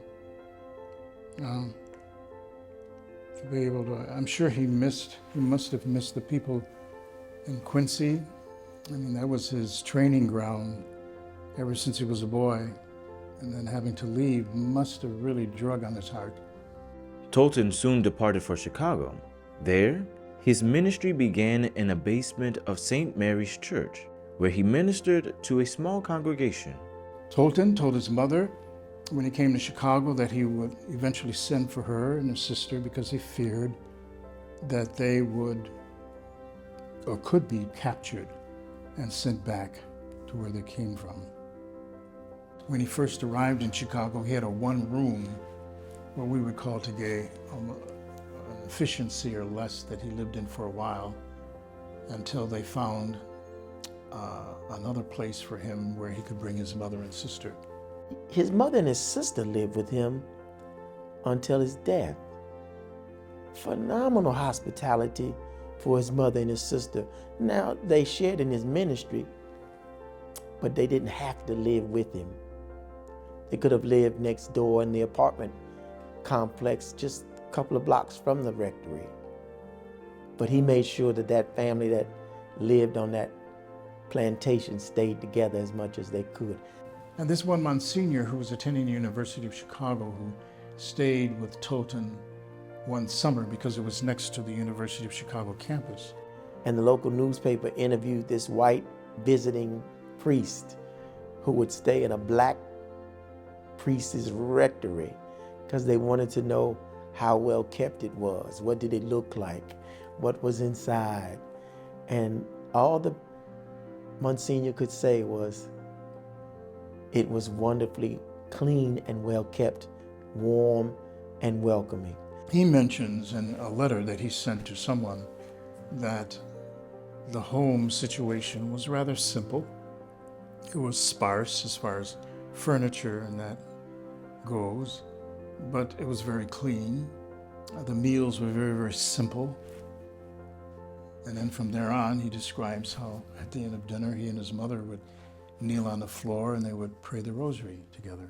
To be able to, I'm sure he must have missed the people in Quincy. I mean, that was his training ground ever since he was a boy. And then having to leave must have really drug on his heart. Tolton soon departed for Chicago. There, his ministry began in a basement of St. Mary's Church, where he ministered to a small congregation. Tolton told his mother when he came to Chicago that he would eventually send for her and his sister because he feared that they would or could be captured and sent back to where they came from. When he first arrived in Chicago, he had a one-room, what we would call today an efficiency or less, that he lived in for a while until they found another place for him where he could bring his mother and sister. His mother and his sister lived with him until his death. Phenomenal hospitality for his mother and his sister. Now, they shared in his ministry, but they didn't have to live with him. They could have lived next door in the apartment complex just a couple of blocks from the rectory. But he made sure that that family that lived on that plantation stayed together as much as they could. And this one Monsignor who was attending the University of Chicago, who stayed with Tolton one summer because it was next to the University of Chicago campus. And the local newspaper interviewed this white visiting priest who would stay in a black priest's rectory because they wanted to know how well kept it was. What did it look like? What was inside? And all the Monsignor could say was, it was wonderfully clean and well kept, warm and welcoming. He mentions in a letter that he sent to someone that the home situation was rather simple. It was sparse as far as furniture and that goes, but it was very clean. The meals were very, very simple. And then from there on, he describes how at the end of dinner, he and his mother would kneel on the floor and they would pray the rosary together.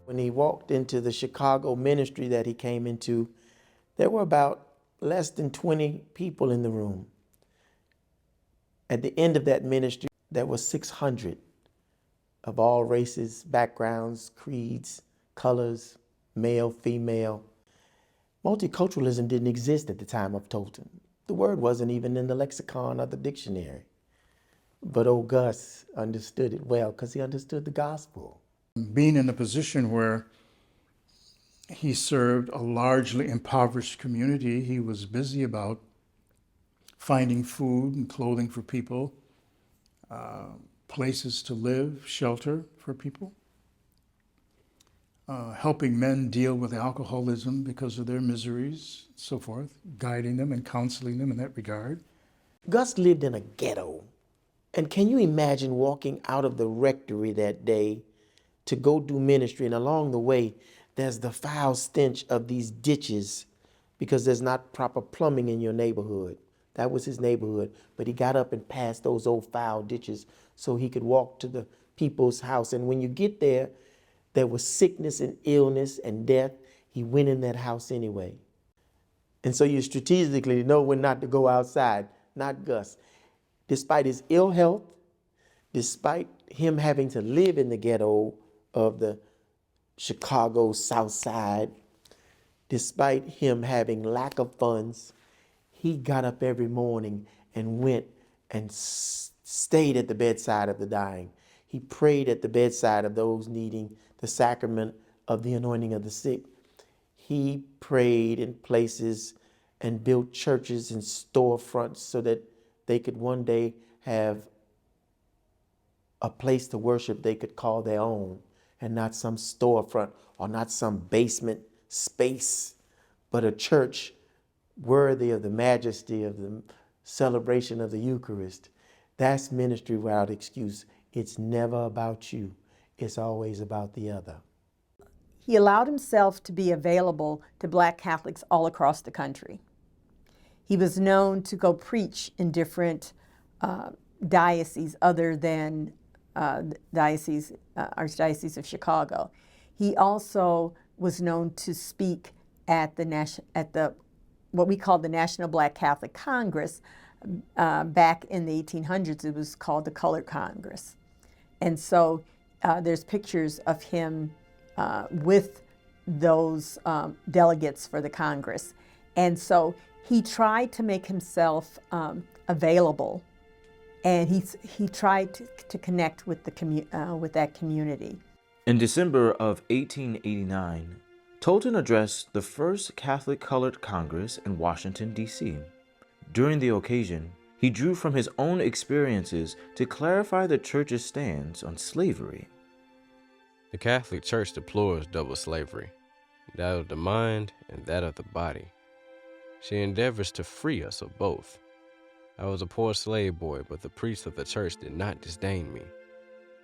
When he walked into the Chicago ministry that he came into, there were about less than 20 people in the room. At the end of that ministry, there were 600 of all races, backgrounds, creeds, colors, male, female. Multiculturalism didn't exist at the time of Tolton. The word wasn't even in the lexicon or the dictionary. But old Gus understood it well because he understood the gospel. Being in a position where he served a largely impoverished community, he was busy about finding food and clothing for people, places to live, shelter for people, helping men deal with alcoholism because of their miseries, so forth, guiding them and counseling them in that regard. Gus lived in a ghetto. And can you imagine walking out of the rectory that day to go do ministry, and along the way, there's the foul stench of these ditches because there's not proper plumbing in your neighborhood. That was his neighborhood. But he got up and passed those old foul ditches so he could walk to the people's house. And when you get there, there was sickness and illness and death. He went in that house anyway. And so you strategically know when not to go outside, not Gus. Despite his ill health, despite him having to live in the ghetto of the Chicago South Side, despite him having lack of funds, he got up every morning and went and stayed at the bedside of the dying. He prayed at the bedside of those needing the sacrament of the anointing of the sick. He prayed in places and built churches and storefronts so that they could one day have a place to worship they could call their own, and not some storefront or not some basement space, but a church worthy of the majesty of the celebration of the Eucharist. That's ministry without excuse. It's never about you. It's always about the other. He allowed himself to be available to Black Catholics all across the country. He was known to go preach in different dioceses other than Archdiocese of Chicago. He also was known to speak at what we call the National Black Catholic Congress. Back in the 1800s, it was called the Colored Congress. And so there's pictures of him with those delegates for the Congress. And so he tried to make himself available, and he tried to connect with with that community. In December of 1889, Tolton addressed the first Catholic Colored Congress in Washington, D.C. During the occasion, he drew from his own experiences to clarify the Church's stance on slavery. The Catholic Church deplores double slavery, that of the mind and that of the body. She endeavors to free us of both. I was a poor slave boy, but the priests of the church did not disdain me.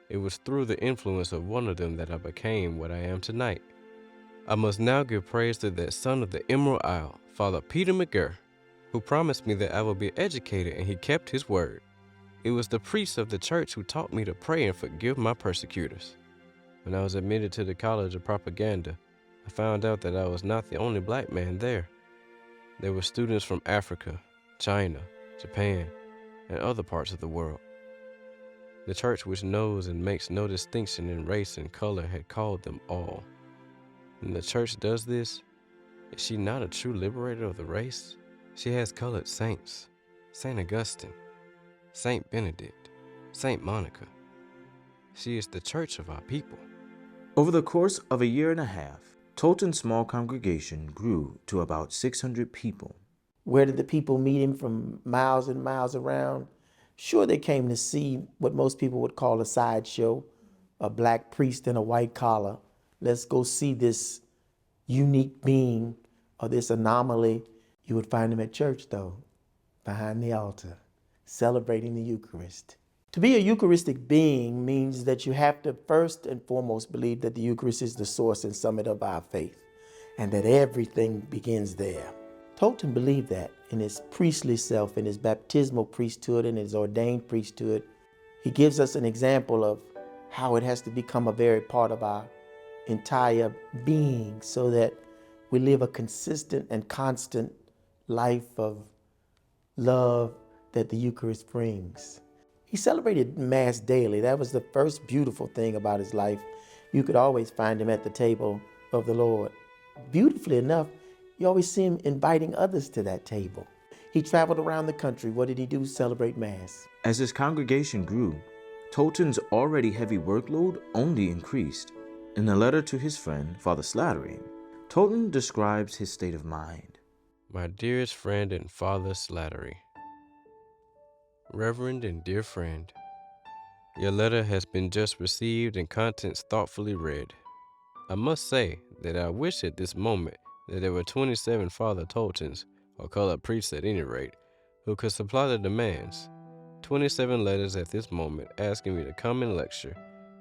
It was through the influence of one of them that I became what I am tonight. I must now give praise to that son of the Emerald Isle, Father Peter McGurr, who promised me that I would be educated, and he kept his word. It was the priests of the church who taught me to pray and forgive my persecutors. When I was admitted to the College of Propaganda, I found out that I was not the only black man there. There were students from Africa, China, Japan, and other parts of the world. The church, which knows and makes no distinction in race and color, had called them all. When the church does this, is she not a true liberator of the race? She has colored saints, St. Augustine, St. Benedict, St. Monica. She is the church of our people. Over the course of a year and a half, Tolton's small congregation grew to about 600 people. Where did the people meet him from miles and miles around? Sure, they came to see what most people would call a sideshow, a black priest in a white collar. Let's go see this unique being or this anomaly. You would find him at church, though, behind the altar, celebrating the Eucharist. To be a Eucharistic being means that you have to first and foremost believe that the Eucharist is the source and summit of our faith, and that everything begins there. Tolton believed that in his priestly self, in his baptismal priesthood, and his ordained priesthood. He gives us an example of how it has to become a very part of our entire being so that we live a consistent and constant life of love that the Eucharist brings. He celebrated Mass daily. That was the first beautiful thing about his life. You could always find him at the table of the Lord. Beautifully enough, you always see him inviting others to that table. He traveled around the country. What did he do? Celebrate Mass. As his congregation grew, Tolton's already heavy workload only increased. In a letter to his friend, Father Slattery, Tolton describes his state of mind. My dearest friend and Father Slattery, Reverend and dear friend, your letter has been just received and contents thoughtfully read. I must say that I wish at this moment that there were 27 Father Toltons, or colored priests at any rate, who could supply the demands. 27 letters at this moment asking me to come and lecture,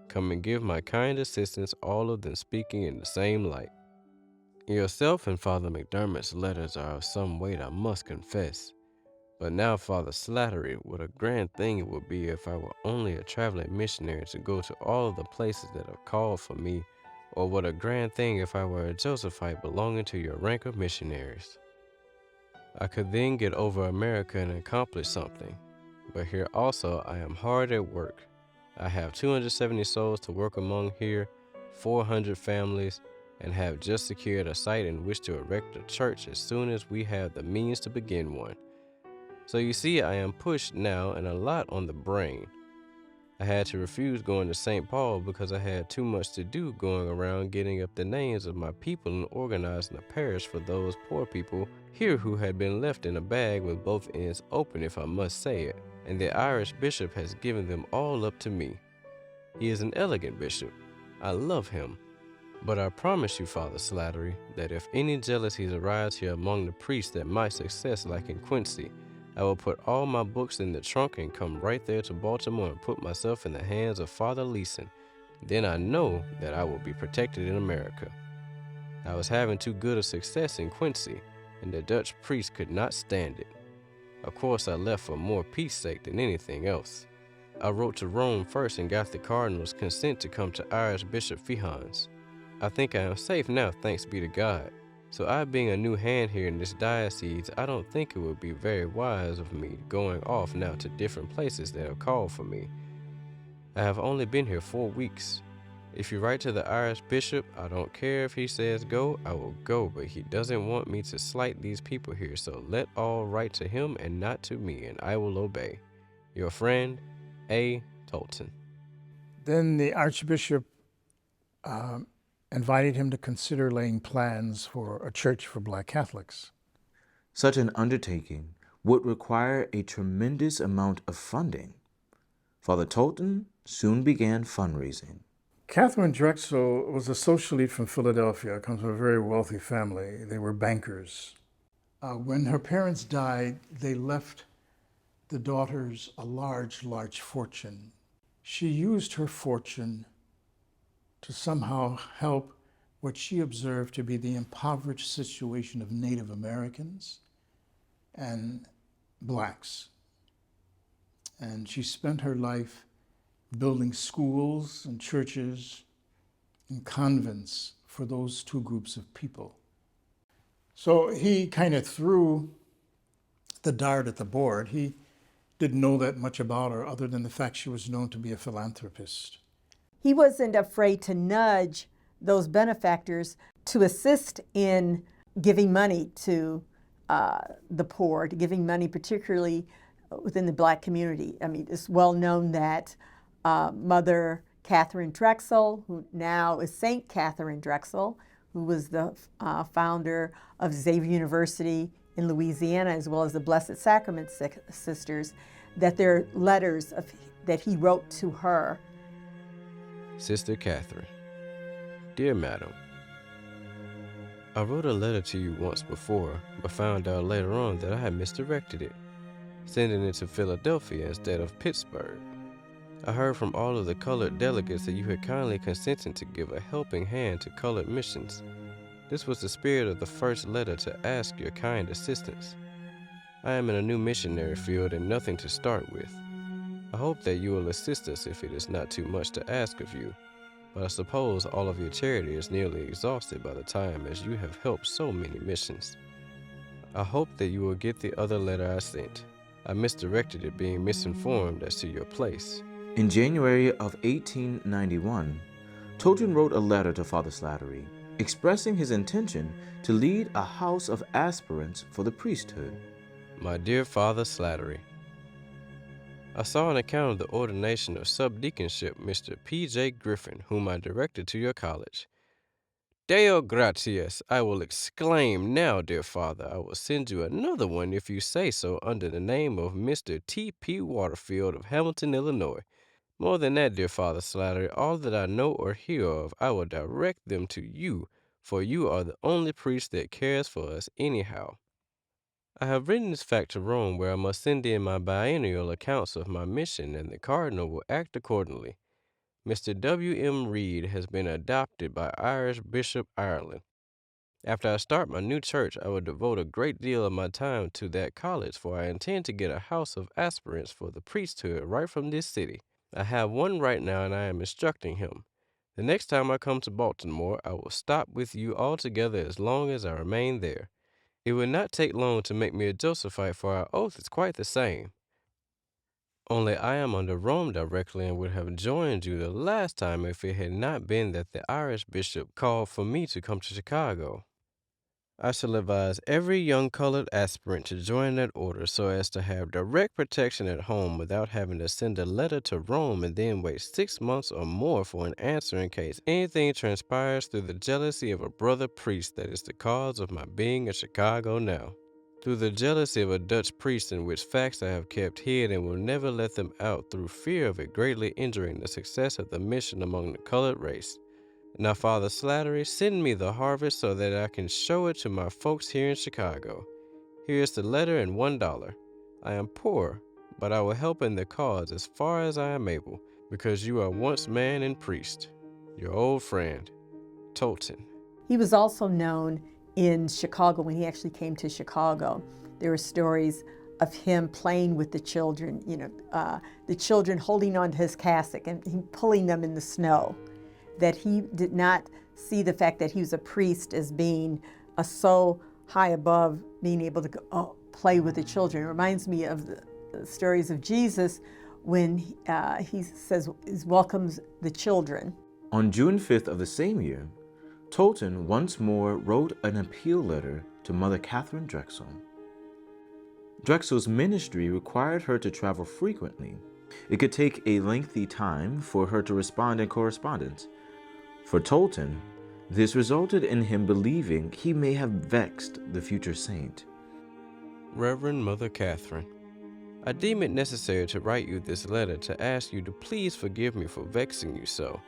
come and give my kind assistance, all of them speaking in the same light. Yourself and Father McDermott's letters are of some weight, I must confess. But now, Father Slattery, what a grand thing it would be if I were only a traveling missionary to go to all of the places that are called for me, or what a grand thing if I were a Josephite belonging to your rank of missionaries. I could then get over America and accomplish something. But here also I am hard at work. I have 270 souls to work among here, 400 families, and have just secured a site in which to erect a church as soon as we have the means to begin one. So you see, I am pushed now and a lot on the brain. I had to refuse going to St. Paul because I had too much to do going around getting up the names of my people and organizing a parish for those poor people here who had been left in a bag with both ends open, if I must say it, and the Irish bishop has given them all up to me. He is an elegant bishop. I love him. But I promise you, Father Slattery, that if any jealousies arise here among the priests at my success like in Quincy, I will put all my books in the trunk and come right there to Baltimore and put myself in the hands of Father Leeson. Then I know that I will be protected in America. I was having too good a success in Quincy, and the Dutch priest could not stand it. Of course, I left for more peace sake than anything else. I wrote to Rome first and got the cardinal's consent to come to Irish Bishop Fihans. I think I am safe now, thanks be to God. So I being a new hand here in this diocese, I don't think it would be very wise of me going off now to different places that have called for me. I have only been here 4 weeks. If you write to the Irish bishop, I don't care if he says go, I will go, but he doesn't want me to slight these people here, so let all write to him and not to me, and I will obey. Your friend, A. Tolton. Then the Archbishop invited him to consider laying plans for a church for Black Catholics. Such an undertaking would require a tremendous amount of funding. Father Tolton soon began fundraising. Catherine Drexel was a socialite from Philadelphia, comes from a very wealthy family. They were bankers. When her parents died, they left the daughters a large fortune. She used her fortune to somehow help what she observed to be the impoverished situation of Native Americans and Blacks. And she spent her life building schools and churches and convents for those two groups of people. So he kind of threw the dart at the board. He didn't know that much about her other than the fact she was known to be a philanthropist. He wasn't afraid to nudge those benefactors to assist in giving money to the poor, to giving money particularly within the Black community. I mean, it's well known that Mother Catherine Drexel, who now is Saint Catherine Drexel, who was the founder of Xavier University in Louisiana, as well as the Blessed Sacrament Sisters, that there are letters that he wrote to her. Sister Catherine, dear Madam, I wrote a letter to you once before, but found out later on that I had misdirected it, sending it to Philadelphia instead of Pittsburgh. I heard from all of the colored delegates that you had kindly consented to give a helping hand to colored missions. This was the spirit of the first letter to ask your kind assistance. I am in a new missionary field and nothing to start with. I hope that you will assist us if it is not too much to ask of you, but I suppose all of your charity is nearly exhausted by the time as you have helped so many missions. I hope that you will get the other letter I sent. I misdirected it being misinformed as to your place. In January of 1891, Tolton wrote a letter to Father Slattery expressing his intention to lead a house of aspirants for the priesthood. My dear Father Slattery, I saw an account of the ordination of subdeaconship Mr. P.J. Griffin, whom I directed to your college. Deo gratias, I will exclaim now, dear Father. I will send you another one if you say so under the name of Mr. T.P. Waterfield of Hamilton, Illinois. More than that, dear Father Slattery, all that I know or hear of, I will direct them to you, for you are the only priest that cares for us anyhow. I have written this fact to Rome, where I must send in my biennial accounts of my mission, and the cardinal will act accordingly. Mr. W.M. Reed has been adopted by Irish Bishop Ireland. After I start my new church, I will devote a great deal of my time to that college, for I intend to get a house of aspirants for the priesthood right from this city. I have one right now, and I am instructing him. The next time I come to Baltimore, I will stop with you altogether as long as I remain there. It would not take long to make me a Josephite, for our oath is quite the same. Only I am under Rome directly and would have joined you the last time if it had not been that the Irish bishop called for me to come to Chicago. I shall advise every young colored aspirant to join that order so as to have direct protection at home without having to send a letter to Rome and then wait 6 months or more for an answer in case anything transpires through the jealousy of a brother priest that is the cause of my being in Chicago now. Through the jealousy of a Dutch priest in which facts I have kept hid and will never let them out through fear of it greatly injuring the success of the mission among the colored race. Now, Father Slattery, send me the harvest so that I can show it to my folks here in Chicago. Here's the letter and $1. I am poor, but I will help in the cause as far as I am able, because you are once man and priest. Your old friend, Tolton. He was also known in Chicago when he actually came to Chicago. There were stories of him playing with the children, the children holding onto his cassock and he pulling them in the snow. That he did not see the fact that he was a priest as being so high above being able to play with the children. It reminds me of the stories of Jesus when he says, he welcomes the children. On June 5th of the same year, Tolton once more wrote an appeal letter to Mother Catherine Drexel. Drexel's ministry required her to travel frequently. It could take a lengthy time for her to respond in correspondence. For Tolton, this resulted in him believing he may have vexed the future saint. Reverend Mother Catherine, I deem it necessary to write you this letter to ask you to please forgive me for vexing you so.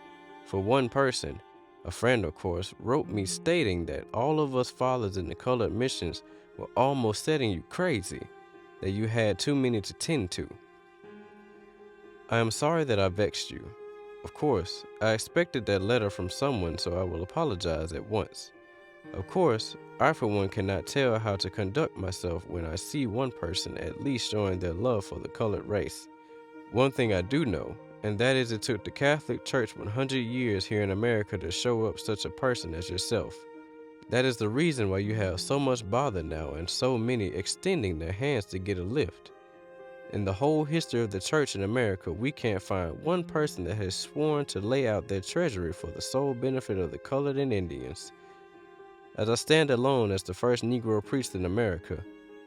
For one person, a friend of course, wrote me stating that all of us fathers in the colored missions were almost setting you crazy, that you had too many to tend to. I am sorry that I vexed you. Of course, I expected that letter from someone, so I will apologize at once. Of course, I for one cannot tell how to conduct myself when I see one person at least showing their love for the colored race. One thing I do know, and that is it took the Catholic Church 100 years here in America to show up such a person as yourself. That is the reason why you have so much bother now and so many extending their hands to get a lift. In the whole history of the church in America, we can't find one person that has sworn to lay out their treasury for the sole benefit of the colored and Indians. As I stand alone as the first Negro priest in America,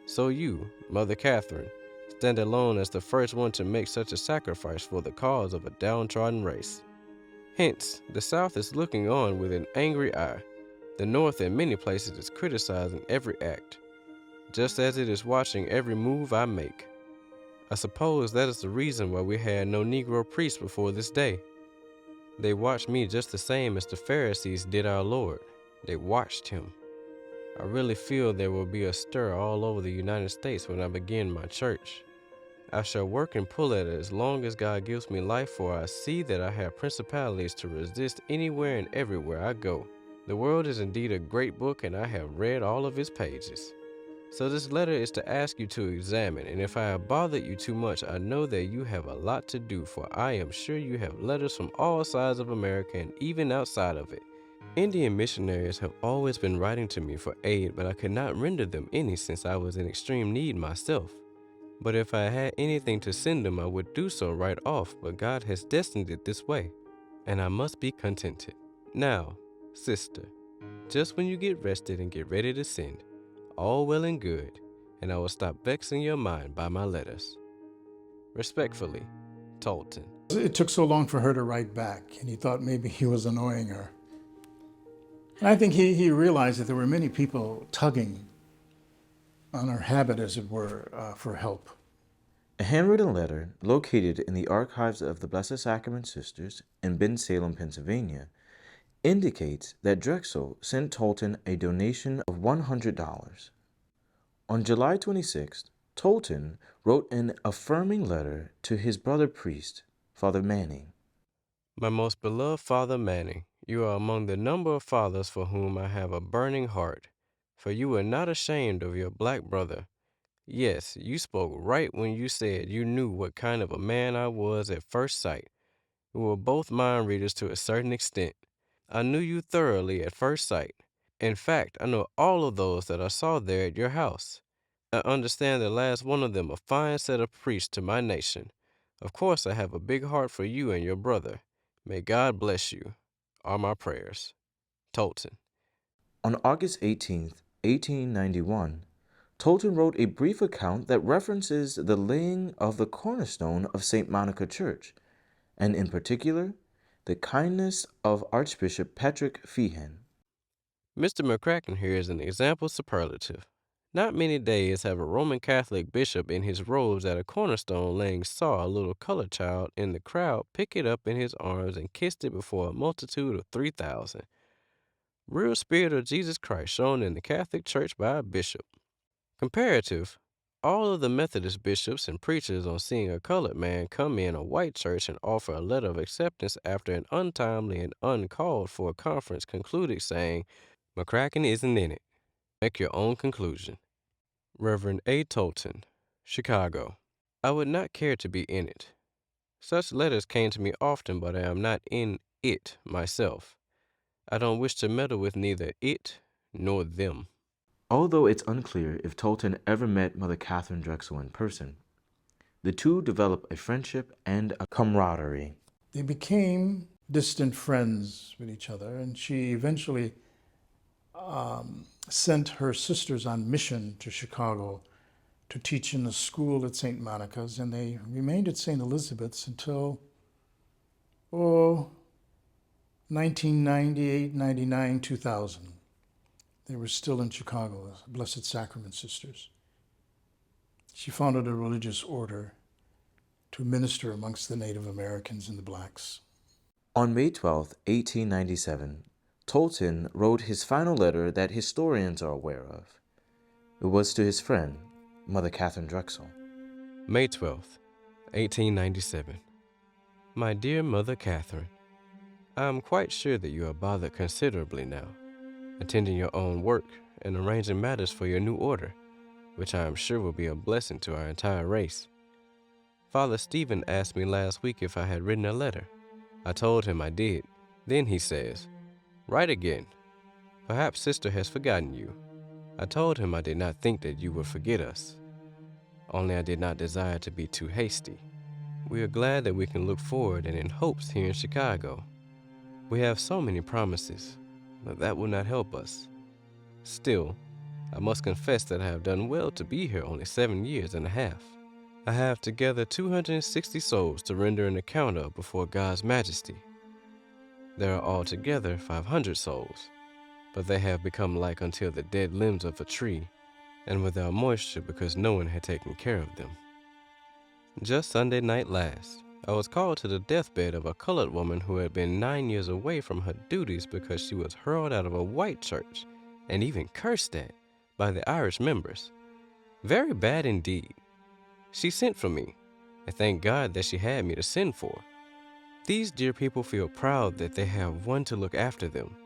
so you, Mother Catherine, stand alone as the first one to make such a sacrifice for the cause of a downtrodden race. Hence, the South is looking on with an angry eye. The North in many places is criticizing every act, just as it is watching every move I make. I suppose that is the reason why we had no Negro priests before this day. They watched me just the same as the Pharisees did our Lord. They watched him. I really feel there will be a stir all over the United States when I begin my church. I shall work and pull at it as long as God gives me life, for I see that I have principalities to resist anywhere and everywhere I go. The world is indeed a great book, and I have read all of its pages. So this letter is to ask you to examine, and if I have bothered you too much, I know that you have a lot to do, for I am sure you have letters from all sides of America and even outside of it. Indian missionaries have always been writing to me for aid, but I could not render them any since I was in extreme need myself. But if I had anything to send them, I would do so right off, but God has destined it this way, and I must be contented. Now, sister, just when you get rested and get ready to send, all well and good, and I will stop vexing your mind by my letters. Respectfully, Tolton. It took so long for her to write back, and he thought maybe he was annoying her. And I think he realized that there were many people tugging on her habit, as it were, for help. A handwritten letter located in the archives of the Blessed Sacrament Sisters in Bensalem, Pennsylvania, indicates that Drexel sent Tolton a donation of $100. On July 26th, Tolton wrote an affirming letter to his brother priest, Father Manning. My most beloved Father Manning, you are among the number of fathers for whom I have a burning heart, for you were not ashamed of your black brother. Yes, you spoke right when you said you knew what kind of a man I was at first sight. We were both mind readers to a certain extent. I knew you thoroughly at first sight. In fact, I know all of those that I saw there at your house. I understand the last one of them a fine set of priests to my nation. Of course, I have a big heart for you and your brother. May God bless you, are my prayers. Tolton. On August 18th, 1891, Tolton wrote a brief account that references the laying of the cornerstone of St. Monica Church, and in particular, the kindness of Archbishop Patrick Feehan. Mr. McCracken here is an example superlative. Not many days have a Roman Catholic bishop in his robes at a cornerstone laying saw a little colored child in the crowd pick it up in his arms and kissed it before a multitude of 3,000. Real spirit of Jesus Christ shown in the Catholic Church by a bishop. Comparative, all of the Methodist bishops and preachers on seeing a colored man come in a white church and offer a letter of acceptance after an untimely and uncalled for conference concluded saying, McCracken isn't in it. Make your own conclusion. Reverend A. Tolton, Chicago. I would not care to be in it. Such letters came to me often, but I am not in it myself. I don't wish to meddle with neither it nor them. Although it's unclear if Tolton ever met Mother Catherine Drexel in person, the two developed a friendship and a camaraderie. They became distant friends with each other, and she eventually sent her sisters on mission to Chicago to teach in the school at St. Monica's, and they remained at St. Elizabeth's until, 1998, 99, 2000. They were still in Chicago, as Blessed Sacrament Sisters. She founded a religious order to minister amongst the Native Americans and the blacks. On May 12, 1897, Tolton wrote his final letter that historians are aware of. It was to his friend, Mother Catherine Drexel. May 12th, 1897. My dear Mother Catherine, I am quite sure that you are bothered considerably now, attending your own work and arranging matters for your new order, which I am sure will be a blessing to our entire race. Father Stephen asked me last week if I had written a letter. I told him I did. Then he says, write again. Perhaps Sister has forgotten you. I told him I did not think that you would forget us. Only I did not desire to be too hasty. We are glad that we can look forward and in hopes here in Chicago. We have so many promises, but that will not help us. Still, I must confess that I have done well to be here only 7 years and a half. I have together 260 souls to render an account of before God's majesty. There are altogether 500 souls, but they have become like unto the dead limbs of a tree, and without moisture because no one had taken care of them. Just Sunday night last, I was called to the deathbed of a colored woman who had been 9 years away from her duties because she was hurled out of a white church and even cursed at by the Irish members. Very bad indeed. She sent for me, and thank God that she had me to send for. These dear people feel proud that they have one to look after them.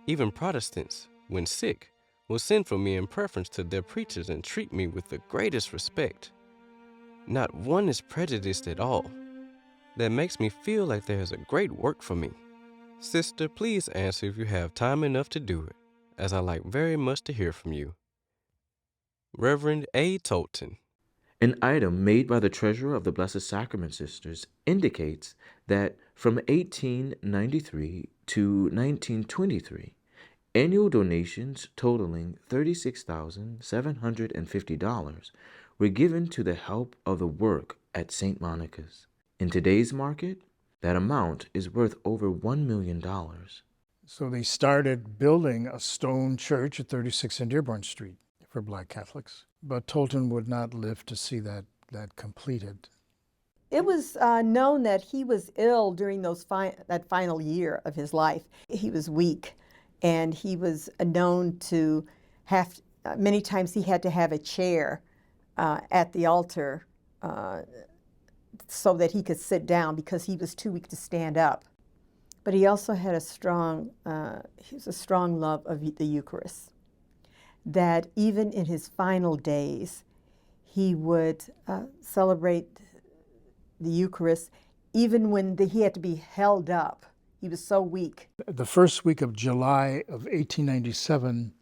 Even Protestants, when sick, will send for me in preference to their preachers and treat me with the greatest respect. Not one is prejudiced at all. That makes me feel like there is a great work for me. Sister, please answer if you have time enough to do it, as I like very much to hear from you. Reverend A. Tolton. An item made by the treasurer of the Blessed Sacrament Sisters indicates that from 1893 to 1923, annual donations totaling $36,750 were given to the help of the work at St. Monica's. In today's market, that amount is worth over $1 million. So they started building a stone church at 36 and Dearborn Street for Black Catholics. But Tolton would not live to see that completed. It was known that he was ill during that final year of his life. He was weak, and he was known to have, many times he had to have a chair at the altar so that he could sit down because he was too weak to stand up. But he also had a strong love of the Eucharist, that even in his final days, he would celebrate the Eucharist even when he had to be held up. He was so weak. The first week of July of 1897,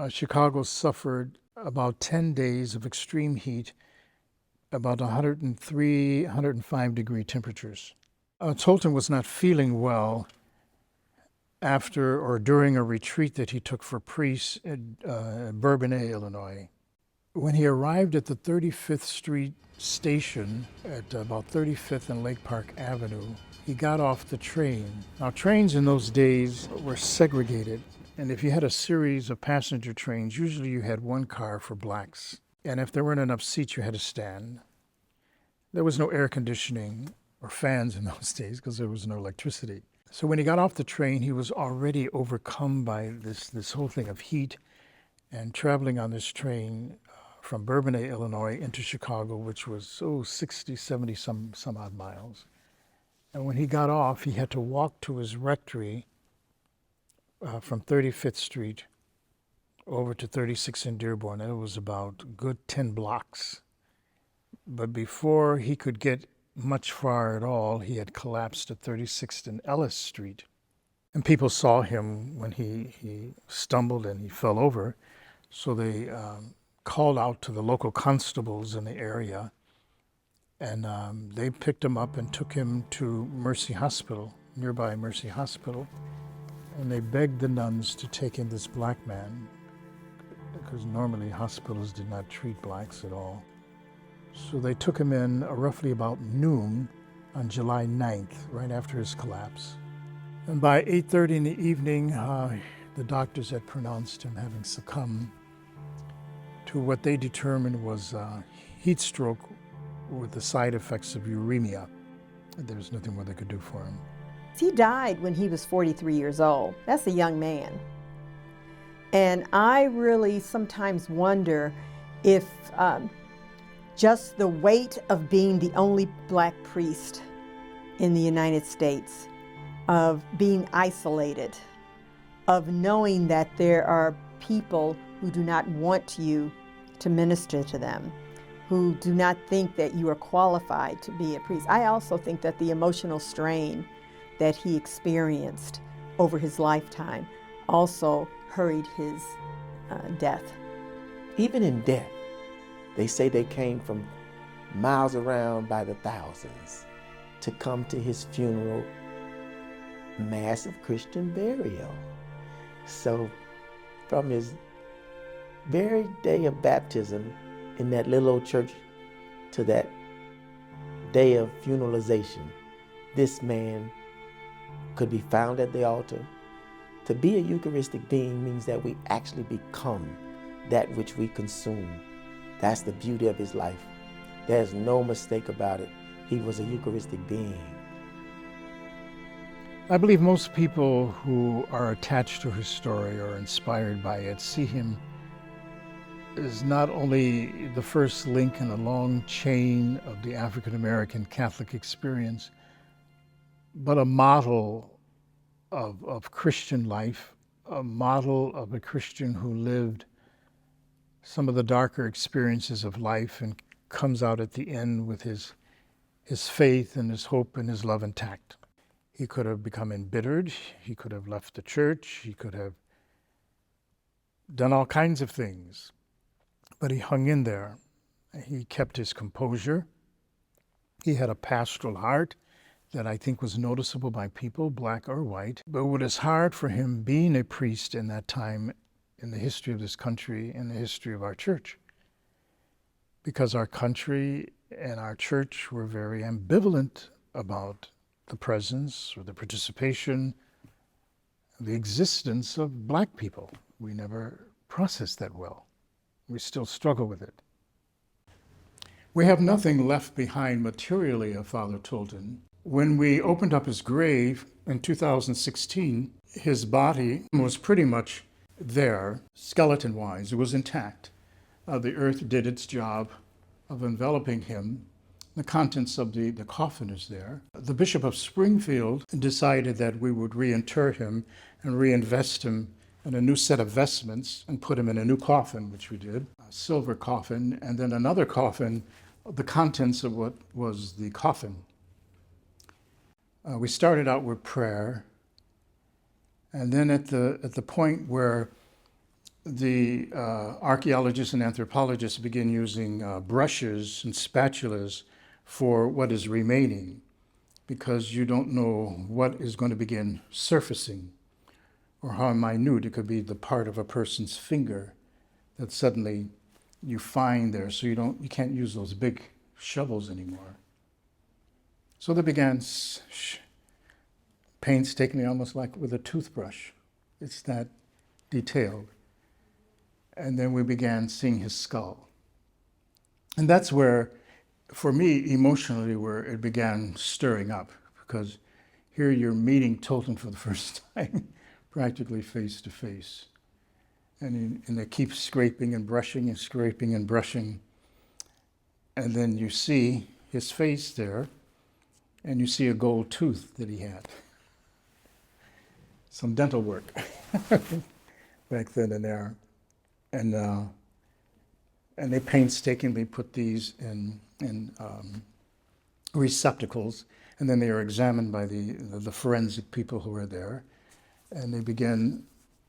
Chicago suffered about 10 days of extreme heat, about 103, 105 degree temperatures. Tolton was not feeling well, after or during a retreat that he took for priests at Bourbonnais, Illinois. When he arrived at the 35th Street station at about 35th and Lake Park Avenue, he got off the train. Now, trains in those days were segregated, and if you had a series of passenger trains, usually you had one car for blacks, and if there weren't enough seats, you had to stand. There was no air conditioning or fans in those days because there was no electricity. So when he got off the train, he was already overcome by this whole thing of heat, and traveling on this train from Bourbonnais, Illinois into Chicago, which was 60, 70 some odd miles. And when he got off, he had to walk to his rectory from 35th Street over to 36th and Dearborn. And it was about a good 10 blocks. But before he could get much far at all, he had collapsed at 36th and Ellis Street. And people saw him when he stumbled and he fell over. So they called out to the local constables in the area, and they picked him up and took him to Mercy Hospital, nearby Mercy Hospital, and they begged the nuns to take in this black man, because normally hospitals did not treat blacks at all. So they took him in roughly about noon on July 9th, right after his collapse. And by 8:30 in the evening, the doctors had pronounced him having succumbed to what they determined was heat stroke with the side effects of uremia. There was nothing more they could do for him. He died when he was 43 years old. That's a young man. And I really sometimes wonder if just the weight of being the only black priest in the United States, of being isolated, of knowing that there are people who do not want you to minister to them, who do not think that you are qualified to be a priest. I also think that the emotional strain that he experienced over his lifetime also hurried his death. Even in death, they say they came from miles around by the thousands to come to his funeral, massive Christian burial. So from his very day of baptism in that little old church to that day of funeralization, this man could be found at the altar. To be a Eucharistic being means that we actually become that which we consume. That's the beauty of his life. There's no mistake about it. He was a Eucharistic being. I believe most people who are attached to his story or inspired by it see him as not only the first link in a long chain of the African American Catholic experience, but a model of Christian life, a model of a Christian who lived some of the darker experiences of life and comes out at the end with his faith and his hope and his love intact. He could have become embittered, he could have left the church, he could have done all kinds of things, but he hung in there. He kept his composure. He had a pastoral heart that I think was noticeable by people, black or white. But what is hard for him being a priest in that time in the history of this country, in the history of our church, because our country and our church were very ambivalent about the presence or the participation, the existence of black people. We never processed that well. We still struggle with it. We have nothing left behind materially of Father Tolton. When we opened up his grave in 2016, his body was pretty much there, skeleton-wise. It was intact. The earth did its job of enveloping him. The contents of the coffin is there. The Bishop of Springfield decided that we would reinter him and reinvest him in a new set of vestments and put him in a new coffin, which we did, a silver coffin, and then another coffin, the contents of what was the coffin. We started out with prayer, and then at the point where the archaeologists and anthropologists begin using brushes and spatulas for what is remaining, because you don't know what is going to begin surfacing. or how minute it could be the part of a person's finger that suddenly you find there, so you can't use those big shovels anymore. So they began painstakingly, almost like with a toothbrush. It's that detailed. And then we began seeing his skull. And that's where, for me, emotionally, where it began stirring up, because here you're meeting Tolton for the first time, practically face to face. And they keep scraping and brushing and scraping and brushing. And then you see his face there, and you see a gold tooth that he had. Some dental work back then and there. And they painstakingly put these in receptacles, and then they are examined by the forensic people who were there. And they began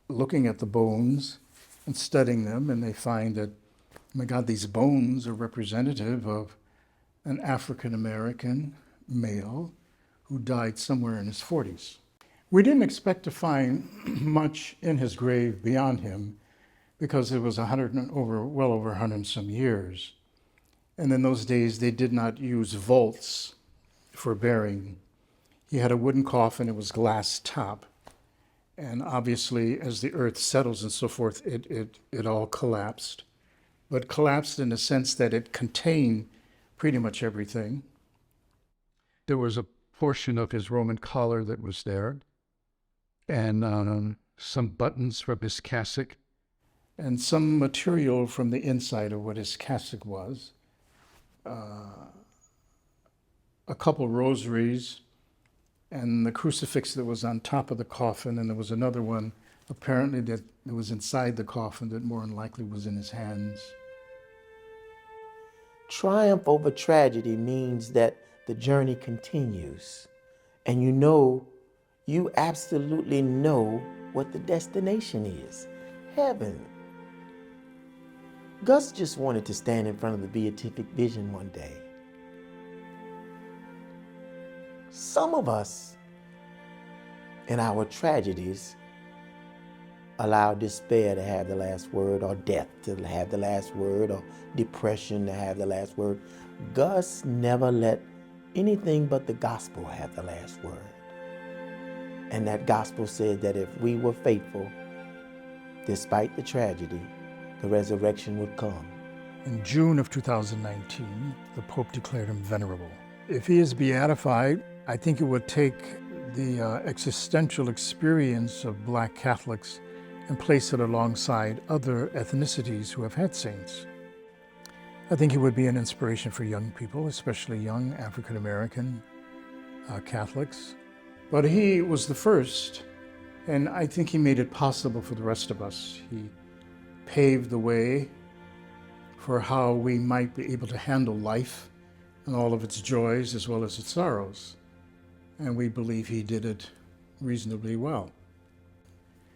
looking at the bones and studying them, and they find that, oh my God, these bones are representative of an African-American male who died somewhere in his 40s. We didn't expect to find much in his grave beyond him, because it was well over 100 and some years. And in those days, they did not use vaults for burying. He had a wooden coffin, it was glass top. And obviously, as the earth settles and so forth, it all collapsed. But collapsed in the sense that it contained pretty much everything. There was a portion of his Roman collar that was there, and some buttons from his cassock, and some material from the inside of what his cassock was. A couple rosaries, and the crucifix that was on top of the coffin, and there was another one apparently that was inside the coffin that more than likely was in his hands. Triumph over tragedy means that the journey continues, and you absolutely know what the destination is: heaven. Gus just wanted to stand in front of the beatific vision one day. Some of us, in our tragedies, allow despair to have the last word, or death to have the last word, or depression to have the last word. Gus never let anything but the gospel have the last word. And that gospel said that if we were faithful, despite the tragedy, the resurrection would come. In June of 2019, the Pope declared him venerable. If he is beatified, I think it would take the existential experience of Black Catholics and place it alongside other ethnicities who have had saints. I think he would be an inspiration for young people, especially young African-American Catholics. But he was the first, and I think he made it possible for the rest of us. He paved the way for how we might be able to handle life and all of its joys as well as its sorrows. And we believe he did it reasonably well.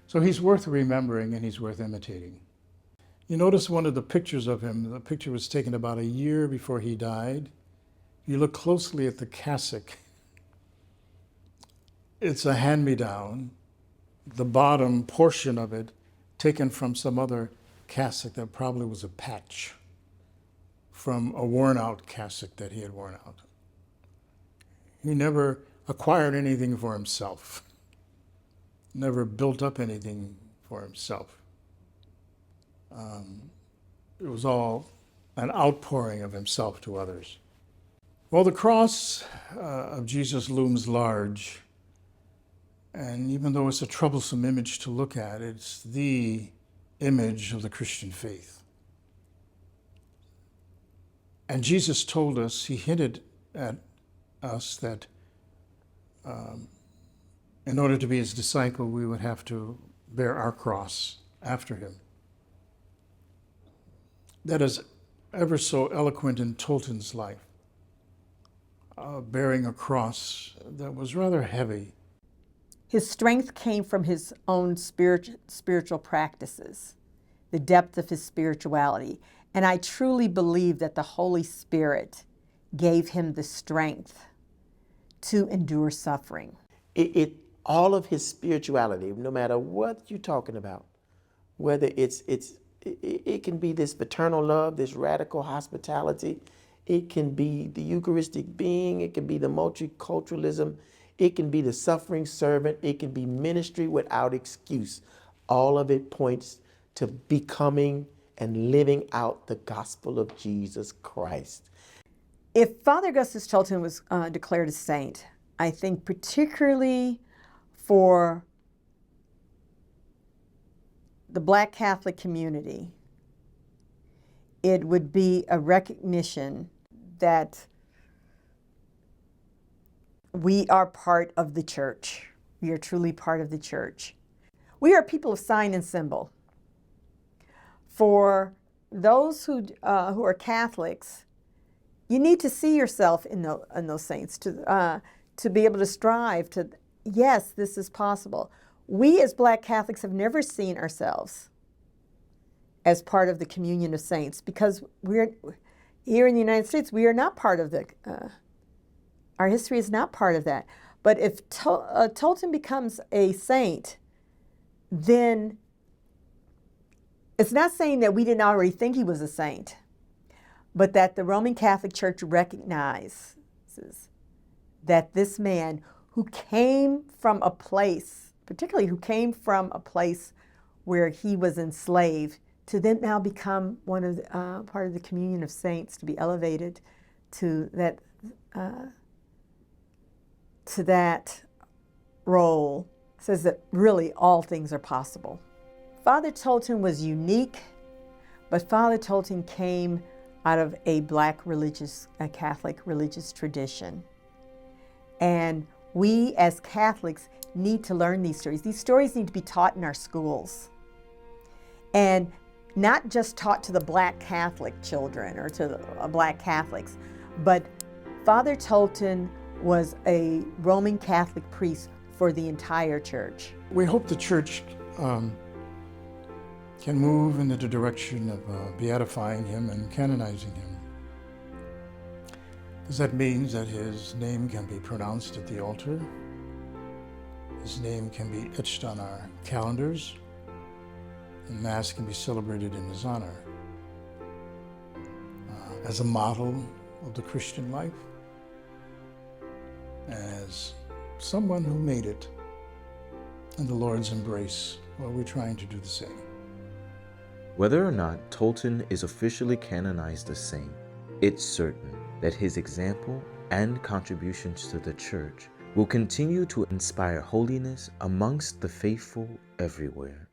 So he's worth remembering and he's worth imitating. You notice one of the pictures of him, the picture was taken about a year before he died. You look closely at the cassock. It's a hand-me-down. The bottom portion of it taken from some other cassock that probably was a patch from a worn-out cassock that he had worn out. He never acquired anything for himself, never built up anything for himself. It was all an outpouring of himself to others. Well, the cross of Jesus looms large, and even though it's a troublesome image to look at, it's the image of the Christian faith. And Jesus told us, he hinted at us that in order to be his disciple, we would have to bear our cross after him. That is ever so eloquent in Tolton's life, bearing a cross that was rather heavy. His strength came from his own spiritual practices, the depth of his spirituality. And I truly believe that the Holy Spirit gave him the strength to endure suffering. It all of his spirituality, no matter what you're talking about, whether it can be this paternal love, this radical hospitality, it can be the Eucharistic being, it can be the multiculturalism, it can be the suffering servant, it can be ministry without excuse. All of it points to becoming and living out the gospel of Jesus Christ. If Father Augustus Tolton was declared a saint, I think particularly for the Black Catholic community, it would be a recognition that we are part of the church. We are truly part of the church. We are people of sign and symbol. For those who are Catholics, you need to see yourself in those saints to be able to strive to, yes, this is possible. We as Black Catholics have never seen ourselves as part of the communion of saints because we're here in the United States. We are not part of our history is not part of that. But if Tolton becomes a saint, then it's not saying that we didn't already think he was a saint, but that the Roman Catholic Church recognizes that this man who came from a place, particularly who came from a place where he was enslaved, to then now become one of the, part of the communion of saints, to be elevated to that role, says that really all things are possible. Father Tolton was unique, but Father Tolton came out of a Black a Catholic religious tradition. And we as Catholics need to learn these stories. These stories need to be taught in our schools. And not just taught to the Black Catholic children or to the Black Catholics, but Father Tolton was a Roman Catholic priest for the entire church. We hope the church can move in the direction of beatifying him and canonizing him. Because that means that his name can be pronounced at the altar, his name can be etched on our calendars, and Mass can be celebrated in his honor as a model of the Christian life, as someone who made it in the Lord's embrace. Well, we're trying to do the same. Whether or not Tolton is officially canonized a saint, it's certain that his example and contributions to the Church will continue to inspire holiness amongst the faithful everywhere.